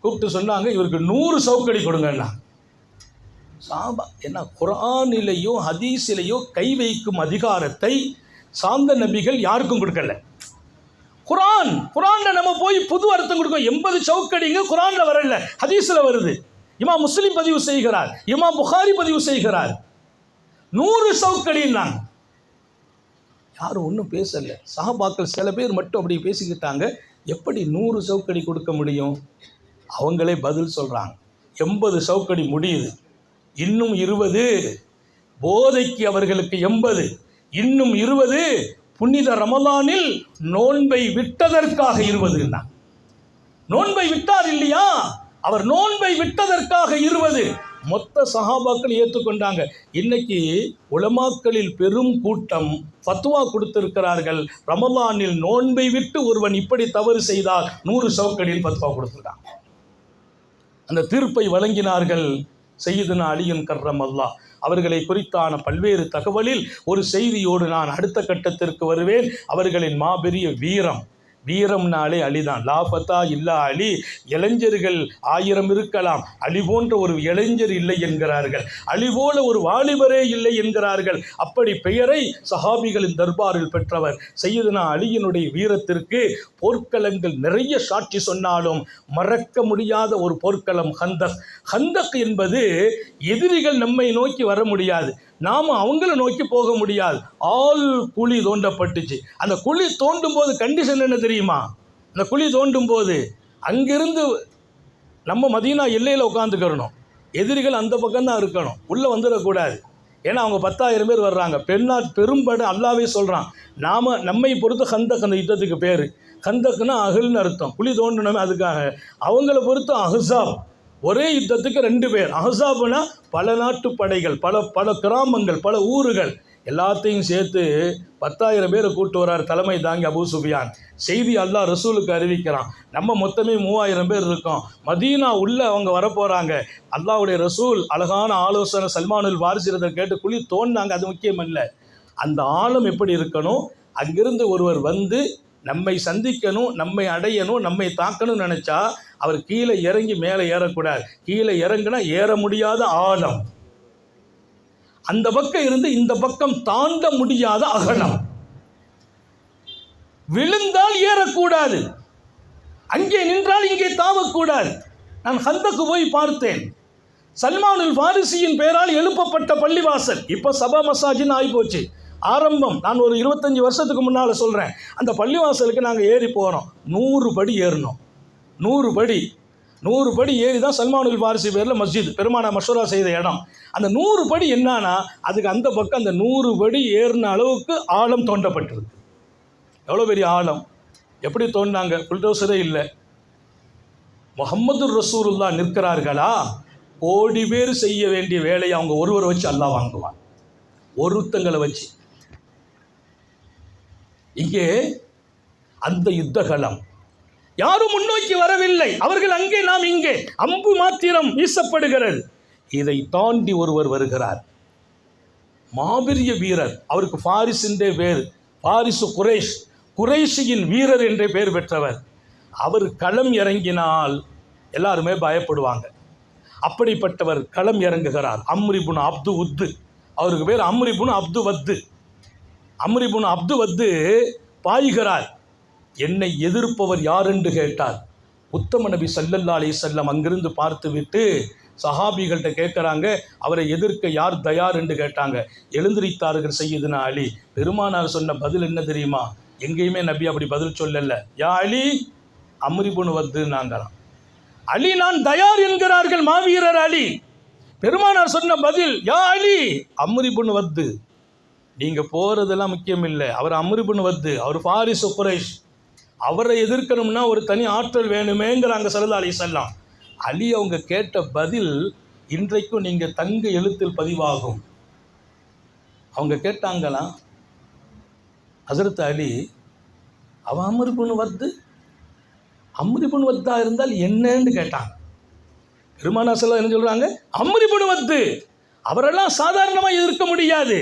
கூப்பிட்டு சொன்னாங்க, இவருக்கு 100 சவுக்கடி கொடுங்கன்னா. சாபா என்ன, குர்ஆனிலேயோ ஹதீஸிலேயோ கை வைக்கும் அதிகாரத்தை சார்ந்த நபிகள் யாருக்கும் கொடுக்கல. குர்ஆன்ல நம்ம போய் புது அர்த்தம் கொடுக்கோம். 80 சவுக்கடிங்க குர்ஆன்ல வரல, ஹதீஸ்ல வருது. இமாம் முஸ்லிம் பதிவு செய்கிறார், இமாம் புகாரி பதிவு செய்கிறார். 100 சவுக்கடின்னாங்க. யாரும் ஒன்றும் பேசல. சஹாபாக்கள் சில பேர் மட்டும் அப்படி பேசிக்கிட்டாங்க. எப்படி 100 சவுக்கடி கொடுக்க முடியும்? அவங்களே பதில் சொல்றாங்க. 80 சவுக்கடி முடியுது, இன்னும் 20 போதைக்கு அவர்களுக்கு 80, இன்னும் 20 புனித ரமலானில் நோன்பை விட்டதற்காக 20. நோன்பை விட்டார் இல்லையா, அவர் நோன்பை விட்டதற்காக 20. மொத்த சஹாபாக்கள் ஏற்றுக்கொண்டாங்க. இன்னைக்கு உலமாக்களில் பெரும் கூட்டம் ஃபத்வா கொடுத்திருக்கிறார்கள். ரமலானில் நோன்பை விட்டு ஒருவன் இப்படி தவறு செய்தால் 100 சவுக்கடியில் ஃபத்வா கொடுத்திருக்காங்க. அந்த தீர்ப்பை வழங்கினார்கள் சையதுனா அலியின் கர்ரமல்லாஹ். அவர்களை குறித்தான பல்வேறு தகவலில் ஒரு செய்தியோடு நான் அடுத்த கட்டத்திற்கு வருவேன். அவர்களின் மாபெரிய வீரம், வீரம்னாலே அலிதான். லாஃபத்தா இல்லா அலி, இளைஞர்கள் 1000 இருக்கலாம், அலி போன்ற ஒரு இளைஞர் இல்லை என்கிறார்கள், அலி போல ஒரு வாலிபரே இல்லை என்கிறார்கள். அப்படி பெயரை சஹாபிகளின் தர்பாரில் பெற்றவர் சையதுனா அலியினுடைய வீரத்திற்கு போர்க்களங்கள் நிறைய சாட்சி சொன்னாலும் மறக்க முடியாத ஒரு போர்க்களம் ஹந்தக். ஹந்தக் என்பது எதிரிகள் நம்மை நோக்கி வர முடியாது, நாம் அவங்கள நோக்கி போக முடியாது. ஆள் குழி தோண்டப்பட்டுச்சு. அந்த குழி தோண்டும் போது கண்டிஷன் என்ன தெரியுமா? அந்த குழி தோண்டும் போது அங்கிருந்து நம்ம மதீனா எல்லையில் உட்காந்துக்கிறணும், எதிரிகள் அந்த பக்கம் தான் இருக்கணும், உள்ளே வந்துடக்கூடாது. ஏன்னா அவங்க 10,000 பேர் வர்றாங்க, பெரும்படை. அல்லாவே சொல்கிறான், நம்மை பொறுத்து ஹந்தக் அந்த யுத்தத்துக்கு பேர். ஹந்தக்னா அகல்னு அர்த்தம், குழி தோண்டணுமே அதுக்காக. அவங்கள பொறுத்து அஹ்ஸாப், ஒரே யுத்தத்துக்கு 2 பேர். அஹ்ஸாப்னா பல நாட்டு படைகள், பல கிராமங்கள், பல ஊர்கள், எல்லாத்தையும் சேர்த்து 10,000 பேரை கூட்டு வரார் தலைமை தாங்கி அபூ சுஃபியான். செய்தி அல்லாஹ் ரசூலுக்கு அறிவிக்கிறான். நம்ம மொத்தமே 3000 பேர் இருக்கோம், மதீனா உள்ள அவங்க வரப்போகிறாங்க. அல்லாஹ்வுடைய ரசூல் அழகான ஆலோசனை சல்மானுல் ஃபாரிஸிடத்தை கேட்டு குழி தோண்டினாங்க. அது முக்கியம் இல்லை, அந்த ஆழம் எப்படி இருக்கணும். அங்கிருந்து ஒருவர் வந்து நம்மை சந்திக்கணும், நம்மை அடையணும், நம்மை தாக்கணும்னு நினச்சா அவர் கீழே இறங்கி மேலே ஏறக்கூடாது. கீழே இறங்கினா ஏற முடியாத ஆழம், அந்த பக்கம் இருந்து இந்த பக்கம் தாண்ட முடியாத அகலம், விழுந்தால் ஏறக்கூடாது, அங்கே நின்றால் இங்கே தாவக்கூடாது. நான் ஹந்தக்கு போய் பார்த்தேன். சல்மானுல் ஃபாரிஸியின் பெயரால் எழுப்பப்பட்ட பள்ளிவாசல் இப்போ சபா மசாஜின்னு ஆகிப்போச்சு. ஆரம்பம் நான் ஒரு 25 வருஷத்துக்கு முன்னால் சொல்கிறேன். அந்த பள்ளிவாசலுக்கு நாங்கள் ஏறி போகிறோம், 100 படி ஏறினோம். 100 படி ஏறி தான் சல்மானுல் ஃபாரிஸி பேரில் மஸ்ஜித் பெருமானா மஷூரா செய்த இடம். அந்த 100 படி என்னன்னா, அதுக்கு அந்த பக்கம் அந்த 100 படி ஏறின அளவுக்கு ஆழம் தோண்டப்பட்டிருக்கு. எவ்வளோ பெரிய ஆழம்! எப்படி தோண்டினாங்க? புல்டோசரே இல்லை. முஹம்மது ரசூலுல்லாஹ் நிற்கிறார்களா, கோடி பேர் செய்ய வேண்டிய வேலையை அவங்க ஒருவரை வச்சு அல்லாஹ் வாங்குவான், ஒருத்தங்களை வச்சு. இங்கே அந்த யுத்தகலம், யாரும் முன்னோக்கி வரவில்லை, அவர்கள் அங்கே, நாம் இங்கே. அம்பு மாத்திரம் வீசப்படுகிறது. இதை தாண்டி ஒருவர் வருகிறார், மாபெரிய வீரர். அவருக்கு ஃபாரிஸ் என்றே பேர். ஃபாரிசு குறைஷ், குறைஷியின் வீரர் என்றே பேர் பெற்றவர். அவர் களம் இறங்கினால் எல்லாருமே பயப்படுவாங்க. அப்படிப்பட்டவர் களம் இறங்குகிறார். அம்ரிபுன் அப்து உத்து, அவருக்கு பேர் அம்ரிபுன் அப்து வத்து. அம்ரிபுன் அப்து வத்து பாய்கிறார். என்னை எதிர்ப்பவர் யார் என்று கேட்டார். உத்தம நபி ஸல்லல்லாஹு அலைஹி வஸல்லம் அங்கிருந்து பார்த்து விட்டு சஹாபிகள்கிட்ட கேட்குறாங்க, அவரை எதிர்க்க யார் தயார் என்று கேட்டாங்க. எழுந்திரித்தார்கள் சையதுனா அலி. பெருமானார் சொன்ன பதில் என்ன தெரியுமா? எங்கேயுமே நபி அப்படி பதில் சொல்லல. யா அலி அம்ரிபுன் வத்துனாங்களாம். அலி நான் தயார் என்கிறார்கள் மாவீரர் அலி. பெருமானார் சொன்ன பதில் யா அலி அம்ரிபுன் வத்து. நீங்கள் போகிறதெல்லாம் முக்கியம் இல்லை, அவர் அம்ரிபுன் வத்து, அவர் ஃபாரிஸ் குறைஷ், அவரை எதிர்க்கணும்னா ஒரு தனி ஆற்றல் வேணுமேங்கிறாங்க ஸல்லல்லாஹு அலைஹி வஸல்லம். அலி அவங்க கேட்ட பதில் இன்றைக்கும் நீங்கள் தங்க எழுத்தில் பதிவாகும். அவங்க கேட்டாங்களாம், ஹஸரத் அலி அவன் அம்ரிபுன் வத்து, அம்ரிபுன் வத்தா இருந்தால் என்னன்னு கேட்டாங்க. பெருமானார் ஸல்லல்லாஹு அலைஹி வஸல்லம் என்ன சொல்கிறாங்க? அம்ரிபுன் வத்து, அவரெல்லாம் சாதாரணமாக எதிர்க்க முடியாது.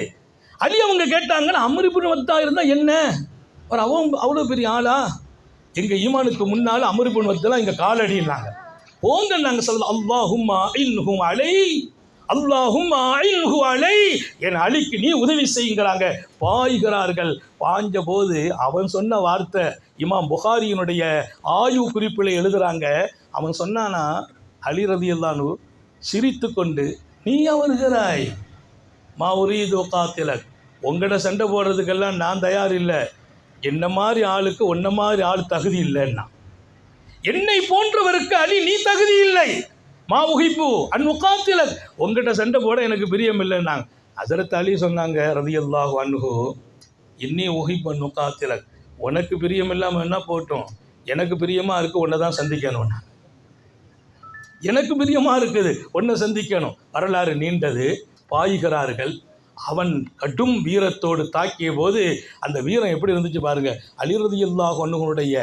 அலி அவங்க கேட்டாங்கன்னா அம்ரிபுன் வத்தா இருந்தால் என்ன, அவர் அவ்வளோ பெரிய ஆளா? எங்கள் ஈமானுக்கு முன்னால் அம்ரிபுன் வத்தெல்லாம் எங்கள் காலடினாங்க. போங்க நாங்கள் சொல்ல அல்லாஹும்மா இன்ஹு அலை, அல்லாஹும்மா இன்ஹு அலை, என் அலிக்கு நீ உதவி செய்யுங்கிறாங்க. பாய்கிறார்கள். பாய்ஞ்ச போது அவன் சொன்ன வார்த்தை இமாம் புகாரியினுடைய ஆய்வு குறிப்பில் எழுதுகிறாங்க. அவன் சொன்னானா, அலி ரலியல்லாஹு சிரித்து கொண்டு, நீ வருகிறாய், மா உரீது காத்திலக், உங்கள்கிட்ட சண்டை போடுறதுக்கெல்லாம் நான் தயார் இல்லை, என்ன மாதிரி ஆளுக்கு உன்ன மாதிரி ஆள் தகுதி இல்லைன்னா, என்னை போன்றவருக்கு அலி நீ தகுதி இல்லை, மா உஹிப்பு அன் உகாத்திலக், உங்கள்கிட்ட சண்டை போட எனக்கு பிரியம் இல்லைன்னாங்க. ஹஸரத் அலி சொன்னாங்க ரலியல்லாஹு அன்ஹு, இன்னி உஹிப்பு அன் உகாத்திலக், உனக்கு பிரியம் இல்லாமல் என்ன போட்டோம், எனக்கு பிரியமாக இருக்குது, உன்னை தான் சந்திக்கணும்னா, எனக்கு பிரியமாக இருக்குது, ஒன்றை சந்திக்கணும். வரலாறு நீண்டது. பாய்கிறார்கள். அவன் கடும் வீரத்தோடு தாக்கிய போது அந்த வீரம் எப்படி இருந்துச்சு பாருங்க. அலி ரலியல்லாஹு அன்ஹுடைய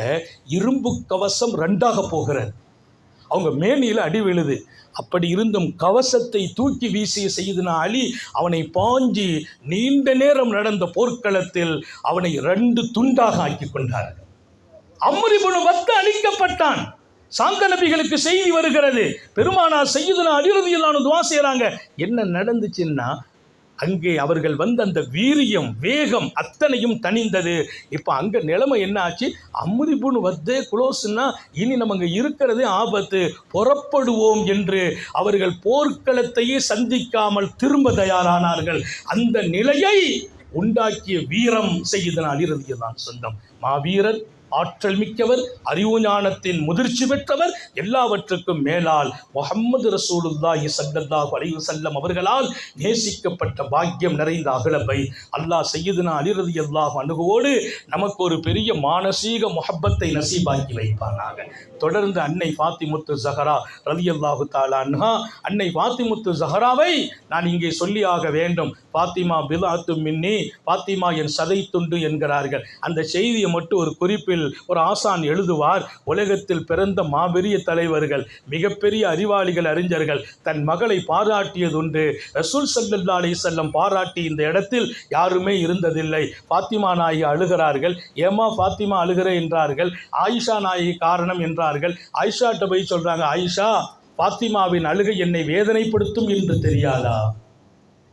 இரும்பு கவசம் 2ஆக போகிறது. அவங்க மேனியில் அடி விழுது. அப்படி இருந்தும் கவசத்தை தூக்கி வீசிய சையதுனா அலி அவனை பாஞ்சி நீண்ட நேரம் நடந்த போர்க்களத்தில் அவனை 2 துண்டாக ஆக்கி கொண்டார்கள். அம்ர் இப்னு வத் அழிக்கப்பட்டான். சாந்த நபிகளுக்கு செய்தி வருகிறது. பெருமானார் சய்யிதுனா அலி ரலியல்லாஹு அன்ஹு துஆ செய்றாங்க. என்ன நடந்துச்சுன்னா, அங்கே அவர்கள் வந்த அந்த வீரியம், வேகம் அத்தனையும் தணிந்தது. இப்போ அங்கே நிலைமை என்ன ஆச்சு? அம்ர் இப்னு வத்தே குளோஸ்னா இனி நமக்கு இருக்கிறதே ஆபத்து, புறப்படுவோம் என்று அவர்கள் போர்க்களத்தையே சந்திக்காமல் திரும்ப தயாரானார்கள். அந்த நிலையை உண்டாக்கிய வீரம் சய்யிதுனா அலி ரலியல்லாஹு அன்ஹு சொந்தம். மாவீரர், ஆற்றல் மிக்கவர், அறிவு ஞானத்தின் முதிர்ச்சி பெற்றவர், எல்லாவற்றுக்கும் மேலால் முஹம்மது ரசூலுல்லாஹி ஸல்லல்லாஹு அலைஹி வஸல்லம் அவர்களால் நேசிக்கப்பட்ட பாக்கியம் நிறைந்த அகலபை அல்லாஹ் சய்யிதுனா அலி ரலியல்லாஹு அன்ஹுவோடு நமக்கு ஒரு பெரிய மானசீக முஹப்பத்தை நசீபாக்கி வைப்பானாக. தொடர்ந்து அன்னை ஃபாத்திமுத்து ஸஹரா ரலியல்லாஹு தஆலா அன்ஹா, அன்னை ஃபாத்திமுத்து ஸஹராவை நான் இங்கே சொல்லியாக வேண்டும். ஃபாத்திமா பில்அத்து மின்னி, ஃபாத்திமா என் சதை துண்டு என்கிறார்கள். அந்த செய்தியை மட்டும் ஒரு குறிப்பில் ஒரு ஆசான் எழுதுவார். உலகத்தில் பிறந்த மாபெரிய தலைவர்கள், மிகப்பெரிய அறிவாளிகள், அறிஞர்கள் தன் மகளை பாராட்டியதுண்டு. ரசூல் ஸல்லல்லாஹு அலைஹி வஸல்லம் பாராட்டி இந்த இடத்தில் யாருமே இருந்ததில்லை. ஃபாத்திமா நாயகி அழுகிறார்கள். ஏமா ஃபாத்திமா அழுகிற என்றார்கள். ஆயிஷா நாயகி காரணம் என்றார்கள். ஆயிஷாட்ட போய் சொல்றாங்க, ஆயிஷா, ஃபாத்திமாவின் அழுகை என்னை வேதனைப்படுத்தும் என்று தெரியாதா?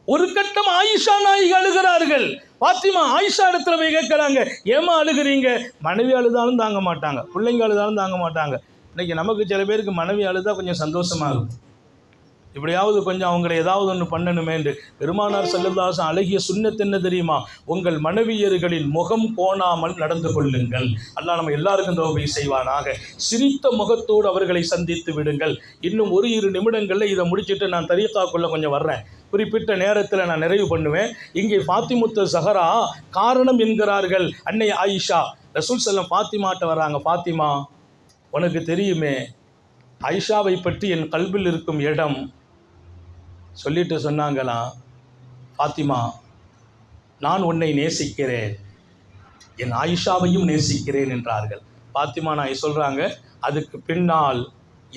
ஒரு கட்டம் ஆயிஷா நாயகி அழுகிறார்கள். ஃபாத்திமா ஆயிஷா இடத்துல போய் கேட்குறாங்க, ஏமா அழுகிறீங்க? மனைவி அழுதாலும் தாங்க மாட்டாங்க, பிள்ளைங்க அழுதாலும் தாங்க மாட்டாங்க. இன்னைக்கு நமக்கு சில பேருக்கு மனைவி அழுதா கொஞ்சம் சந்தோஷமா இருக்கும். இப்படியாவது கொஞ்சம் அவங்களை ஏதாவது ஒன்று பண்ணணுமேன்று பெருமானார் ஸல்லல்லாஹு அலைஹி வஸல்லம் அழகிய சுன்னத் என்ன தெரியுமா? உங்கள் மனைவியர்களின் முகம் கோணாமல் நடந்து கொள்ளுங்கள். அல்லாஹ் நம்ம எல்லாருக்கும் தௌபை செய்வானாக. சிரித்த முகத்தோடு அவர்களை சந்தித்து விடுங்கள். இன்னும் ஒரு 2 நிமிடங்களில் இதை முடிச்சுட்டு நான் தரீக்காக்குள்ளே கொஞ்சம் வர்றேன். குறிப்பிட்ட நேரத்தில் நான் நிறைவு பண்ணுவேன். இங்கே ஃபாத்திமுத்து ஸஹரா காரணம் என்கிறார்கள் அன்னை ஆயிஷா. ரசூல் ஸல்லல்லாஹு ஃபாத்திமாட்ட வராங்க. ஃபாத்திமா, உனக்கு தெரியுமே ஆயிஷாவை பற்றி என் கல்பில் இருக்கும் இடம். சொல்லிட்டு சொன்னாங்களாம், ஃபாத்திமா, நான் உன்னை நேசிக்கிறேன், என் ஆயிஷாவையும் நேசிக்கிறேன் என்றார்கள். ஃபாத்திமா நாய் சொல்கிறாங்க, அதுக்கு பின்னால்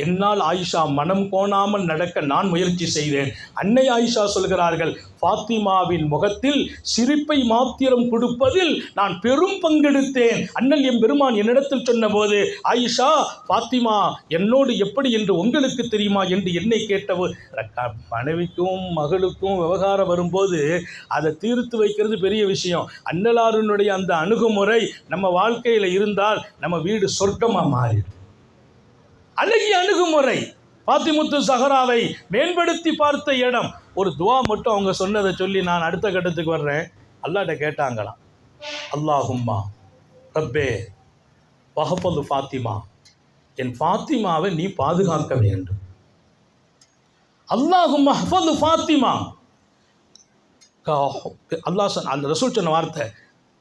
என்னால் ஆயிஷா மனம் கோணாமல் நடக்க நான் முயற்சி செய்தேன். அன்னை ஆயிஷா சொல்கிறார்கள், ஃபாத்திமாவின் முகத்தில் சிரிப்பை மாத்திரம் கொடுப்பதில் நான் பெரும் பங்கெடுத்தேன். அண்ணல் எம் பெருமான் என்னிடத்தில் சொன்னபோது, ஆயிஷா, ஃபாத்திமா என்னோடு எப்படி என்று உங்களுக்கு தெரியுமா என்று என்னை கேட்டபோது, மனைவிக்கும் மகளுக்கும் விவகாரம் வரும்போது அதை தீர்த்து வைக்கிறது பெரிய விஷயம். அண்ணலாருனுடைய அந்த அணுகுமுறை நம்ம வாழ்க்கையில் இருந்தால் நம்ம வீடு சொர்க்கமாக மாறிடும். அழகிய அணுகுமுறை. ஃபாத்திமுத்து ஸஹராவை மேம்படுத்தி பார்த்த இடம். ஒரு துவா மட்டும் அவங்க சொன்னதை சொல்லி நான் அடுத்த கட்டத்துக்கு வர்றேன். அல்லாஹ்ட்ட கேட்டாங்களாம், அல்லாஹும்மா ரப்பே வஹஃபது ஃபாத்திமா, என் ஃபாத்திமாவை நீ பாதுகாக்க வேண்டும். அல்லாஹும்ம ஹஃபது ஃபாத்திமா. அல்லாஹ் அந்த ரசூல் சொன்ன வார்த்தை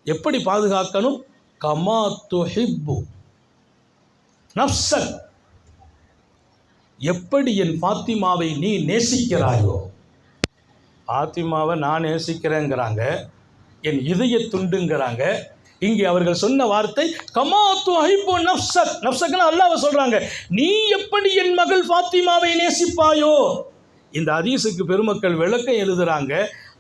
எப்படி பாதுகாக்கணும்? கமா துஹிப்பு நஃப்ஸக், எப்படி என் ஃபாத்திமாவை நீ நேசிக்கிறாயோ. ஃபாத்திமாவை நான் நேசிக்கிறேங்கிறாங்க, என் இதய துண்டுங்கிறாங்க. இங்கே அவர்கள் சொன்ன வார்த்தை கமா துஹிப்பு நஃப்ஸக். நஃப்ஸக்னா அல்லாஹ்வை சொல்றாங்க, நீ எப்படி என் மகள் ஃபாத்திமாவை நேசிப்பாயோ. இந்த ஹதீஸுக்கு பெருமக்கள் விளக்கம் எழுதுறாங்க.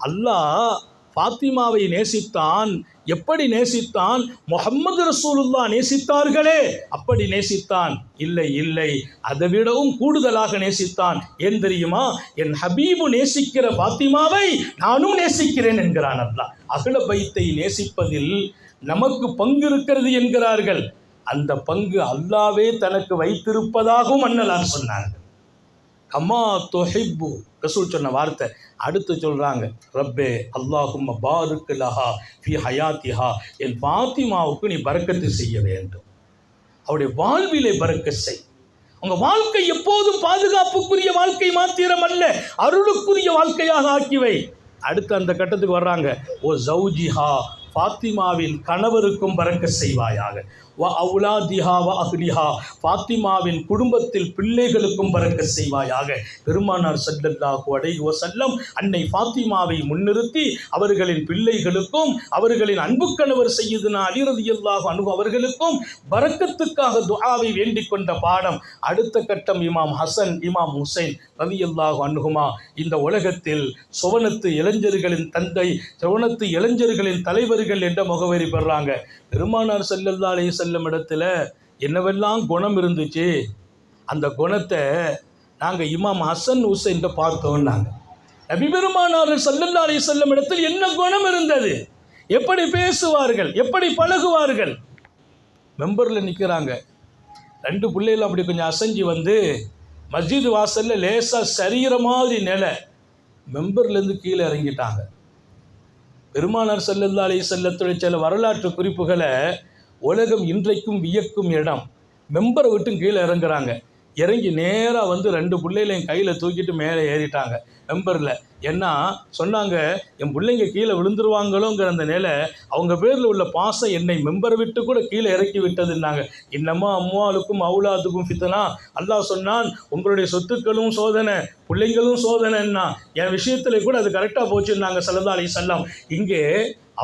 அல்லாஹ் ஃபாத்திமாவை நேசித்தான். எப்படி நேசித்தான்? முஹம்மது ரசூலுல்லாஹ் நேசித்தார்களே அப்படி நேசித்தான். இல்லை இல்லை, அதை விடவும் கூடுதலாக நேசித்தான். ஏன் தெரியுமா? என் ஹபீபு நேசிக்கிற ஃபாத்திமாவை நானும் நேசிக்கிறேன் என்கிறான் அல்லாஹ். அஹ்ல பைத்தை நேசிப்பதில் நமக்கு பங்கு இருக்கிறது என்கிறார்கள். அந்த பங்கு அல்லாஹ்வே தனக்கு வைத்திருப்பதாகவும் அன்னலார் சொன்னார்கள். கமா துஹிப்பு, ரசூல் சொன்ன வார்த்தை. அடுத்து சொல்கிறாங்க, ரப்பே அல்லாஹும்ம பாரிக் லஹா ஃபி ஹயாத்திஹா, என் ஃபாத்திமாவுக்கு நீ பரக்கத்து செய்ய வேண்டும். அவருடைய வாழ்விலே பரக்கத் செய். அவங்க வாழ்க்கை எப்போதும் பாதுகாப்புக்குரிய வாழ்க்கை மாத்திரம் அல்ல, அருளுக்குரிய வாழ்க்கையாக ஆக்கிவை. அடுத்து அந்த கட்டத்துக்கு வர்றாங்க, ஓ ஜௌஜிஹா, ஃபாத்திமாவின் கணவருக்கும் பரக்கத் செய்வாயாக. வ அவுலாதிஹா வ அஹ்லிஹா, ஃபாத்திமாவின் குடும்பத்தில் பிள்ளைகளுக்கும் பரக்கத் செய்வாயாக. பெருமானார் ஸல்லல்லாஹு அலைஹி வஸல்லம் அன்னை ஃபாத்திமாவை முன்னிறுத்தி அவர்களின் பிள்ளைகளுக்கும் அவர்களின் அன்பு கணவர் சய்யிதுனா அலி ரலியல்லாஹு அன்ஹு அவர்களுக்கும் பரக்கத்துக்காக துஆவை வேண்டிக் கொண்ட பாடம். அடுத்த கட்டம் இமாம் ஹசன், இமாம் ஹுசைன் ரலியல்லாஹு அன்ஹுமா. இந்த உலகத்தில் சுவனத்து இளைஞர்களின் தந்தை, சுவனத்து இளைஞர்களின் தலைவர்கள் என்ற முகவரி பெறாங்க. பெருமானார் ஸல்லல்லாஹு அலைஹி வஸல்லம் செல்லம் இடத்துல என்னவெல்லாம் குணம் இருந்துச்சு, அந்த குணத்தை நாங்கள் இமாம் ஹசன் ஹுசைன் பார்த்தோம்னாங்க. நபி பெருமானார் ஸல்லல்லாஹு அலைஹி வஸல்லம் இடத்தில் என்ன குணம் இருந்தது, எப்படி பேசுவார்கள், எப்படி பழகுவார்கள். மெம்பரில் நிற்கிறாங்க, 2 பிள்ளைகள் அப்படி கொஞ்சம் அசைஞ்சு வந்து மஸ்ஜித் வாசலில் லேசாக சரிகிற மாதிரி நிலை, மெம்பர்லேருந்து கீழே இறங்கிட்டாங்க. பெருமானார் ஸல்லல்லாஹு அலைஹி வஸல்லத்துடைய சில வரலாற்று குறிப்புகளை உலகம் இன்றைக்கும் வியக்கும் இடம். மெம்பரை விட்டு கீழே இறங்குறாங்க. இறங்கி நேராக வந்து 2 பிள்ளைகளையும் கையில் தூக்கிட்டு மேலே ஏறிட்டாங்க மெம்பரில். ஏன்னா சொன்னாங்க, என் பிள்ளைங்க கீழே விழுந்துருவாங்களோங்கிற அந்த நிலை, அவங்க பேரில் உள்ள பாசம் என்னை மெம்பரை விட்டு கூட கீழே இறக்கி விட்டதுன்னாங்க. இன்னமா அம்மாளுக்கும் அவுலாதுக்கும் ஃபித்னா, அல்லாஹ் சொன்னான் உங்களுடைய சொத்துக்களும் சோதனை, பிள்ளைங்களும் சோதனைன்னா, என் விஷயத்தில் கூட அது கரெக்டாக போச்சுன்னாங்க ஸல்லல்லாஹு அலைஹி வஸல்லம். இங்கே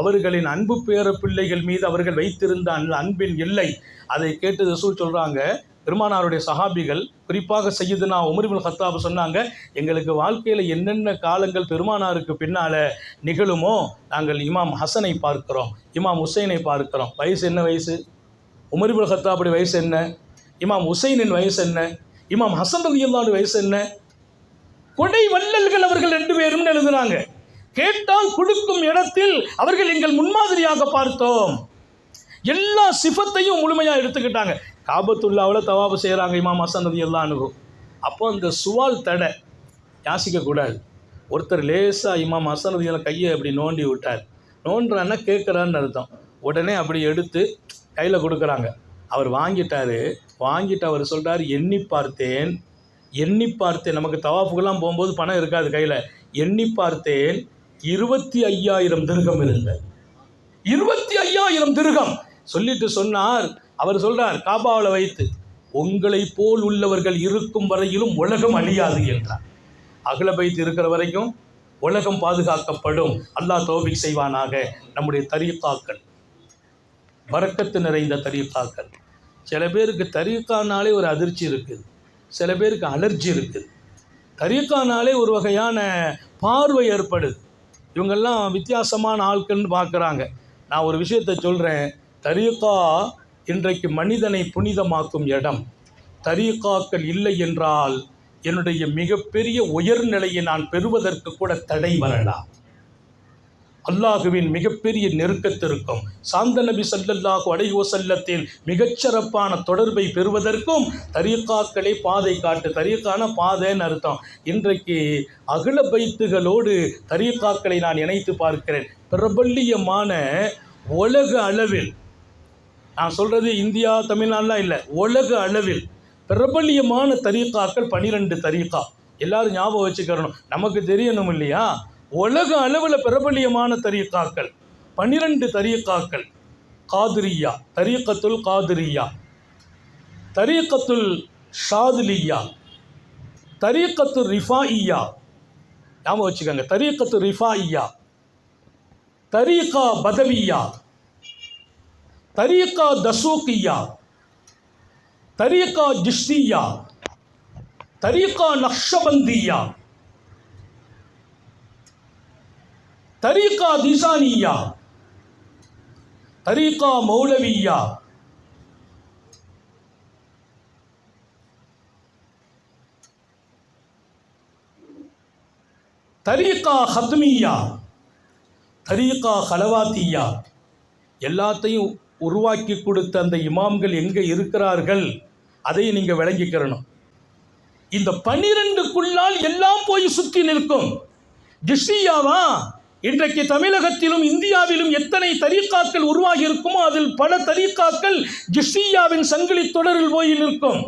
அவர்களின் அன்பு பேர பிள்ளைகள் மீது அவர்கள் வைத்திருந்த அன்பின் எல்லை, அதை கேட்டு ரசூல் சொல்கிறாங்க. பெருமானாருடைய சஹாபிகள், குறிப்பாக சையதுனா உமர் இப்னு கத்தாப் சொன்னாங்க, எங்களுக்கு வாழ்க்கையில் என்னென்ன காலங்கள் பெருமானாருக்கு பின்னால் நிகழுமோ, நாங்கள் இமாம் ஹசனை பார்க்கிறோம், இமாம் ஹுசைனை பார்க்கிறோம். வயசு என்ன வயசு? உமர் இப்னு கத்தாப்புடைய வயசு என்ன? இமாம் ஹுசைனின் வயசு என்ன? இமாம் ஹசன் ரலியல்லாஹு வயசு என்ன? கொடை வள்ளல்கள் அவர்கள் 2 பேரும் எழுதுனாங்க. கேட்டால் கொடுக்கும் இடத்தில் அவர்கள் எங்கள் முன்மாதிரியாக பார்த்தோம். எல்லா சிஃபத்தையும் முழுமையாக எடுத்துக்கிட்டாங்க. காபத்துல்லாவில் தவாபு செய்கிறாங்க இமாம் ஹசன் ரலியல்லாஹு அன்ஹு. அப்போ அந்த சுவால் தடை யாசிக்கக்கூடாது. ஒருத்தர் லேசாக இமாம் ஹசன் ரலியல்லாஹு கையை அப்படி நோண்டி விட்டார். நோண்டுறான்னா கேட்குறான்னு அர்த்தம். உடனே அப்படி எடுத்து கையில் கொடுக்குறாங்க. அவர் வாங்கிட்டார். வாங்கிட்டு அவர் சொல்கிறார், எண்ணி பார்த்தேன். நமக்கு தவாஃபுக்கெல்லாம் போகும்போது பணம் இருக்காது கையில். எண்ணி பார்த்தேன், 25,000 திர்கம் இருந்தது. 25,000 திர்கம் சொல்லிட்டு சொன்னார். அவர் சொல்றார், காபாவில் வைத்து, உங்களை போல் உள்ளவர்கள் இருக்கும் வரையிலும் உலகம் அழியாது என்றார். அகல பைத் இருக்கிற வரைக்கும் உலகம் பாதுகாக்கப்படும். அல்லாஹ் தௌஃபீக் செய்வானாக. நம்முடைய தரீக்காக்கள் பரக்கத்து நிறைந்த தரீக்காக்கள். சில பேருக்கு தரீக்கானாலே ஒரு அதிர்ச்சி இருக்குது, சில பேருக்கு அலர்ஜி இருக்குது. தரீக்கானாலே ஒரு வகையான பார்வை ஏற்படுது. இவங்கெல்லாம் வித்தியாசமான ஆட்கள்னு பார்க்குறாங்க. நான் ஒரு விஷயத்தை சொல்கிறேன். தரீக்கா இன்றைக்கு மனிதனை புனிதமாக்கும் இடம். தரீக்காக்கள் இல்லை என்றால் என்னுடைய மிகப்பெரிய உயர்நிலையை நான் பெறுவதற்கு கூட தடை வரலாம். அல்லாஹுவின் மிகப்பெரிய நெருக்கத்திற்கும் சாந்த நபி ஸல்லல்லாஹு அலைஹி வஸல்லத்தின் மிகச்சிறப்பான தொடர்பை பெறுவதற்கும் தரீக்காக்களை பாதை காட்டு. தரீக்கான பாதைன்னு அர்த்தம். இன்றைக்கு அகல பைத்துகளோடு தரீக்காக்களை நான் இணைத்து பார்க்கிறேன். பிரபல்யமான உலக அளவில், நான் சொல்கிறது இந்தியா தமிழ்நாடுலாம் இல்லை, உலக அளவில் பிரபல்யமான தரீக்காக்கள் 12 தரீக்கா. எல்லாரும் ஞாபகம் வச்சுக்கிறணும், நமக்கு தெரியணும் இல்லையா? உலக அளவில் பிரபல்யமான தரீக்காக்கள் 12 தரீக்காக்கள். காதிரியா, தரீக்கத்துல் காதிரியா, தரீக்கத்துல் ஷாதிலியா, தரீக்கத்துல் ரிஃபாயியா, ஞாபகம் வச்சுக்கோங்க, தரீக்கத்துல் ரிஃபாயியா, தரீக்கா பதவியா, தரீக்கா தசூக்கியா, தரீக்கா ஜிஷ்தியா, தரீக்கா நக்ஷபந்தியா, தரீக்கா திசானியா, தரீக்கா மௌலவியா, தரீக்கா ஹத்மியா, தரீக்கா ஹலவாத்தியா. எல்லாத்தையும் உருவாக்கி கொடுத்த அந்த இமாம்கள் எங்கே இருக்கிறார்கள், அதை நீங்கள் விளங்கிக்கிறணும். இந்த 12க்குள்ளால் எல்லாம் போய் சுற்றி நிற்கும். ஜிஷ்டியாவா, இன்றைக்கு தமிழகத்திலும் இந்தியாவிலும் எத்தனை தரீக்காக்கள் உருவாகி இருக்குமோ அதில் பல தரீக்காக்கள் ஜிஷ்டியாவின் சங்கிலி தொடரில் போய் நிற்கும்.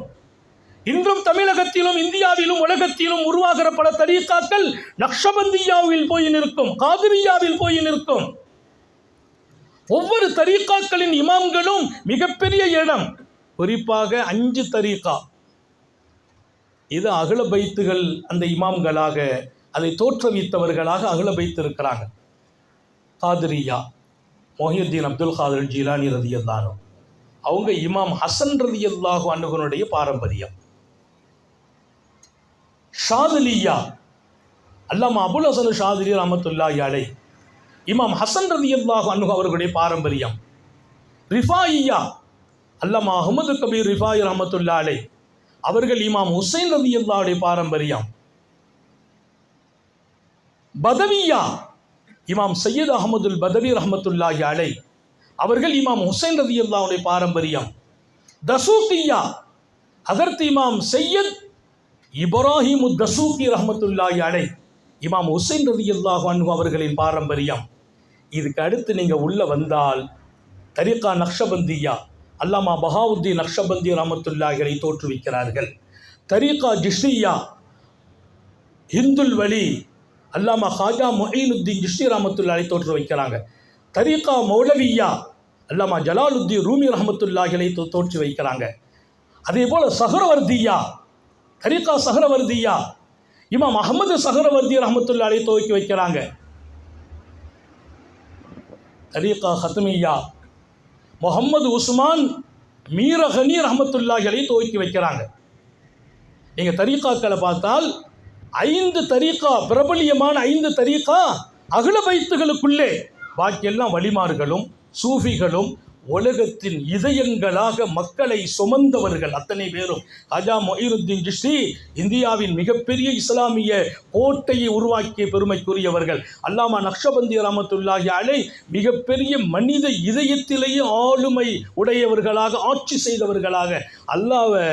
இன்றும் தமிழகத்திலும் இந்தியாவிலும் உலகத்திலும் உருவாகிற பல தரீக்காக்கள் நக்ஷபந்தியாவில் போய் நிற்கும், காதிரியாவில் போய் நிற்கும். ஒவ்வொரு தரீக்காக்களின் இமாம்களும் மிகப்பெரிய இடம். குறிப்பாக 5 தரீக்கா, இது அகல பைத்துகள் அந்த இமாம்களாக அதை தோற்றுவித்தவர்களாக அகல பைத்து இருக்கிறாங்க. காதிரியா, மொஹியுத்தீன் அப்துல் காதிர் ஜீலானி ரலியல்லாஹு அன்ஹு, அவங்க இமாம் ஹசன் ரலியல்லாஹு அன்ஹுனுடைய பாரம்பரியம். ஷாதிலியா, அல்லாமா அபுல் ஹசன் ஷாதிலி ரஹ்மத்துல்லாஹி அலைஹி, இமாம் ஹசன் ரலியல்லாஹு அன்ஹு அவர்களுடைய பாரம்பரியம். ரிஃபாயியா, அல்லாமா அஹ்மது கபீர் ரிஃபாயி ரஹ்மத்துல்லாஹி அலைஹி அவர்கள் இமாம் ஹுசைன் ரலியல்லாஹுடைய பாரம்பரியம். பதவியா இமாம் சையத் அஹ்மதுல் பதவி ரஹ்மத்துல்லாஹி அலைஹி அவர்கள் இமாம் ஹுசைன் ரலியல்லாஹுடைய பாரம்பரியம். தசூகியா ஹதரத் இமாம் சையத் இப்ராஹிம் தசூகி ரஹ்மத்துல்லாஹி அலைஹி இமாம் ஹுசைன் ரலியல்லாஹு அன்ஹு அவர்களின் பாரம்பரியம். இதுக்கு அடுத்து நீங்கள் உள்ள வந்தால் தரீகா நக்ஷபந்தியா அல்லாமா பஹாவுத்தீன் நக்ஷபந்தி ரஹ்மத்துல்லாஹி அலைஹி தோற்றுவிக்கிறார்கள். தரீகா ஜிஷ்ரியா ஹிந்துல் வலி அல்லாமா ஹாஜா முஈனுத்தீன் ஜிஷ்ரி ரஹ்மத்துல்லாஹி அலைஹி தோற்று வைக்கிறாங்க. தரீகா மௌலவியா அல்லாமா ஜலாலுத்தீன் ரூமி ரஹ்மத்துல்லாஹி அலைஹி தோற்று வைக்கிறாங்க. அதே போல் சஹரவர்தியா தரீகா சஹரவர்தியா இமாம் அஹ்மது சஹரவர்தி ரஹ்மத்துல்லாஹி அலைஹி துவக்கி வைக்கிறாங்க. தரீகா ஹத்மியா முஹம்மது உஸ்மான் மீரகனி ரஹ்மத்துல்லாஹி அலைஹி துவக்கி வைக்கிறாங்க. நீங்கள் தரீகாக்களை பார்த்தால் 5 தரீகா பிரபலியமான 5 தரீகா அஹ்ல பைத்துகளுக்குள்ளே, பாக்கியெல்லாம் வலிமார்களும் சூஃபிகளும் உலகத்தின் இதயங்களாக மக்களை சுமந்தவர்கள் அத்தனை பேரும். ஹாஜா முஈனுத்தீன் ஜிஷ்ரி இந்தியாவின் மிகப்பெரிய இஸ்லாமிய கோட்டையை உருவாக்கிய பெருமைக்குரியவர்கள். அல்லாமா நக்ஷபந்தி ரஹ்மத்துல்லாஹி அலைஹி மிகப்பெரிய மனித இதயத்திலேயே ஆளுமை உடையவர்களாக ஆட்சி செய்தவர்களாக. அல்லாஹ்வை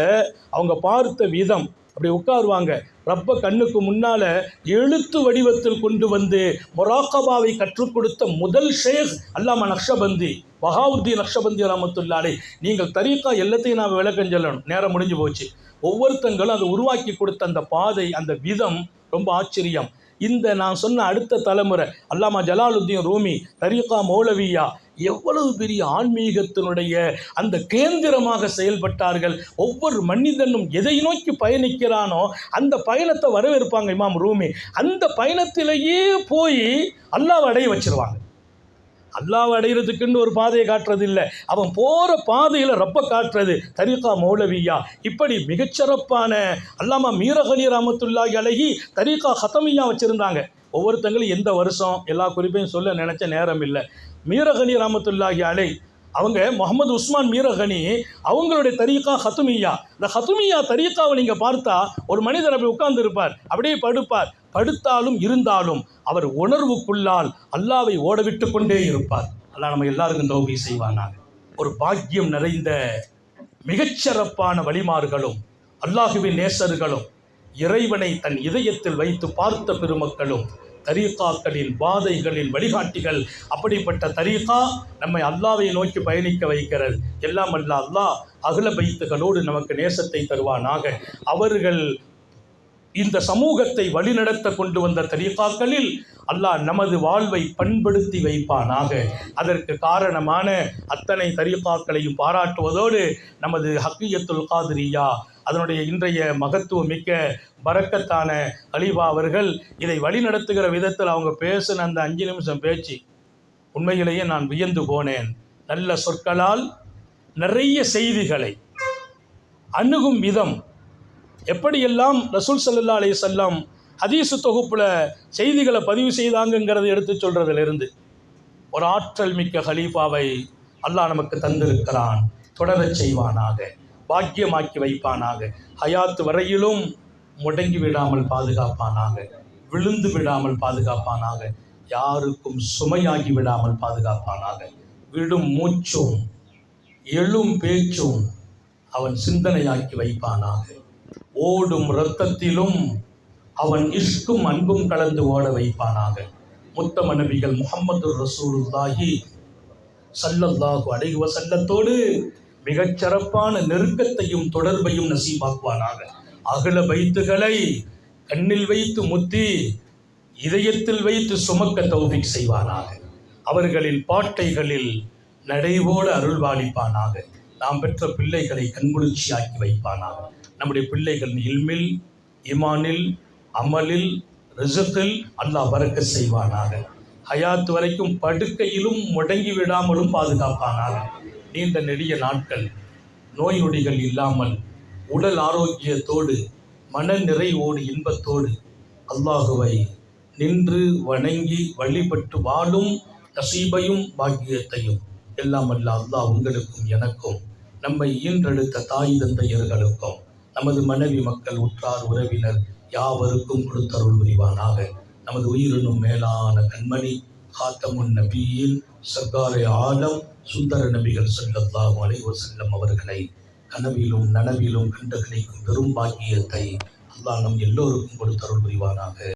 அவங்க பார்த்த விதம், அப்படி உட்காருவாங்க, ரப்ப கண்ணுக்கு முன்னால் எழுத்து வடிவத்தில் கொண்டு வந்து முராக்கபாவை கற்றுக் கொடுத்த முதல் ஷேக் அல்லாமா நக்ஷபந்தி பஹாவுத்தீன் நக்ஷபந்தி ரஹ்மத்துல்லாஹி அலைஹி. நீங்கள் தரீகா எல்லாத்தையும் நான் விளக்கம் சொல்லணும், நேரம் முடிஞ்சு போச்சு. ஒவ்வொருத்தங்களும் அதை உருவாக்கி கொடுத்த அந்த பாதை, அந்த விதம் ரொம்ப ஆச்சரியம். இந்த நான் சொன்ன அடுத்த தலைமுறை அல்லாமா ஜலாலுத்தீன் ரூமி தரீகா மௌலவியா எவ்வளவு பெரிய ஆன்மீகத்தினுடைய அந்த கேந்திரமாக செயல்பட்டார்கள். ஒவ்வொரு மனிதனும் எதை நோக்கி பயணிக்கிறானோ அந்த பயணத்தை வரவேற்பாங்க இமாம் ரூமி. அந்த பயணத்திலேயே போய் அல்லாஹ்வை அடைய வச்சிருவாங்க. அல்லாஹ்வை அடைகிறதுக்குன்னு ஒரு பாதையை காட்டுறது இல்லை, அவன் போகிற பாதையில் ரப்ப காட்டுறது தரீகா மௌலவியா. இப்படி மிகச்சிறப்பான அல்லாமா மீரகனி ரஹ்மத்துல்லாஹி அலைஹி தரீகா ஹதமியா வச்சுருந்தாங்க. ஒவ்வொருத்தங்களும் எந்த வருஷம் எல்லா குறிப்பையும் சொல்ல நினச்ச நேரம் இல்லை. மீரகனி ரஹ்மத்துல்லாஹி அலைஹி அவங்க முகமது உஸ்மான் மீரகனி அவங்களுடைய தரீகா ஹத்துமியா. இந்த ஹத்துமியா தரீகாவை நீங்கள் பார்த்தா ஒரு மனிதர் அப்படி உட்கார்ந்து இருப்பார், அப்படியே படுப்பார். படுத்தாலும் இருந்தாலும் அவர் உணர்வுக்குள்ளால் அல்லாஹ்வை ஓடவிட்டு கொண்டே இருப்பார். அல்லாஹ் நம்ம எல்லாருக்கும் தௌபீக் செய்வானாக. ஒரு பாக்கியம் நிறைந்த மிகச்சிறப்பான வலிமார்களும் அல்லாஹுவின் நேசர்களும் இறைவனை தன் இதயத்தில் வைத்து பார்த்த பெருமக்களும் தரீகாக்களின் பாதைகளின் வழிகாட்டிகள். அப்படிப்பட்ட தரீகா நம்மை அல்லாஹ்வை நோக்கி பயணிக்க வைக்கிறது. எல்லாம் அல்லாஹ் அஹ்ல பைத்துகளோடு நமக்கு நேசத்தை தருவானாக. அவர்கள் இந்த சமூகத்தை வழிநடத்த கொண்டு வந்த தரீகாக்களில் அல்லாஹ் நமது வாழ்வை பண்படுத்தி வைப்பானாக. அதற்கு காரணமான அத்தனை தரீகாக்களையும் பாராட்டுவதோடு நமது ஹக்கியத்துல் காதிரியா அதனுடைய இன்றைய மகத்துவம் மிக்க பரக்கத்தான கலீஃபா அவர்கள் இதை வழிநடத்துகிற விதத்தில் அவங்க பேசின அந்த 5 நிமிஷம் பேச்சு உண்மையிலேயே நான் வியந்து போனேன். நல்ல சொற்களால் நிறைய செய்திகளை அணுகும் விதம், எப்படியெல்லாம் ரசூல் ஸல்லல்லாஹு அலைஹி வஸல்லம் ஹதீஸு தொகுப்பில் செய்திகளை பதிவு செய்தாங்கிறத எடுத்து சொல்கிறதிலிருந்து ஒரு ஆற்றல் மிக்க கலீஃபாவை அல்லாஹ் நமக்கு தந்திருக்கிறான். தொடரச் செய்வானாக, பாக்கியமாக்கி வைப்பானாக. ஹயாத் வரையிலும் முடங்கி விடாமல் பாதுகாப்பானாக, விழுந்து விடாமல் பாதுகாப்பானாக, யாருக்கும் சுமையாகி விடாமல் பாதுகாப்பானாக. விடும் மூச்சும் எழும் பேச்சும் அவன் சிந்தனையாக்கி வைப்பானாக. ஓடும் இரத்தத்திலும் அவன் இஷ்கும் அன்பும் கலந்து ஓட வைப்பானாக. முத்தம நபிகள் முஹம்மது ரசூலுல்லாஹி ஸல்லல்லாஹு அலைஹி வஸல்லத்தோடு மிகச்சிறப்பான நெருக்கத்தையும் தொடர்பையும் நசீபாக்குவானாக. அகல பைத்துகளை கண்ணில் வைத்து முத்தி இதயத்தில் வைத்து சுமக்க தௌஃபீக் செய்வானாக. அவர்களின் பாட்டைகளில் நடைபோட அருள்வாளிப்பானாக. நாம் பெற்ற பிள்ளைகளை கண்குளிர்ச்சியாக்கி வைப்பானாக. நம்முடைய பிள்ளைகள் இல்மில், ஈமானில், அமலில், ரிஸ்கில் அல்லாஹ் பரக்கத் செய்வானாக. ஹயாத் வரைக்கும் படுக்கையிலும் முடங்கி விடாமலும் பாதுகாப்பானாக. நீண்ட நெடிய நாட்கள் நோய் நொடிகள் இல்லாமல் உடல் ஆரோக்கியத்தோடு மன நிறைவோடு இன்பத்தோடு அல்லாஹுவை நின்று வணங்கி வழிபட்டு வாழும் நசீபையும் பாக்கியத்தையும் எல்லாம் அல்ல அல்லாஹ் உங்களுக்கும் எனக்கும் நம்மை ஈன்றெடுத்த தாய் தந்தையர்களுக்கும் நமது மனைவி மக்கள் உற்றார் உறவினர் யாவருக்கும் கொடுத்தருள் புரிவானாக. நமது உயிரினும் மேலான கண்மணி காத்தமுன் நபியின் சர்க்காரே ஆலம் சுந்தர நபிகள் ஸல்லல்லாஹு அலைஹி வஸல்லம் அவர்களை கனவிலும் நனவிலும் கண்டு கிடைக்கும் பெரும் பாக்கியத்தை அல்லாஹ் நம் எல்லோருக்கும் கொடுத்தருள் புரிவானாக.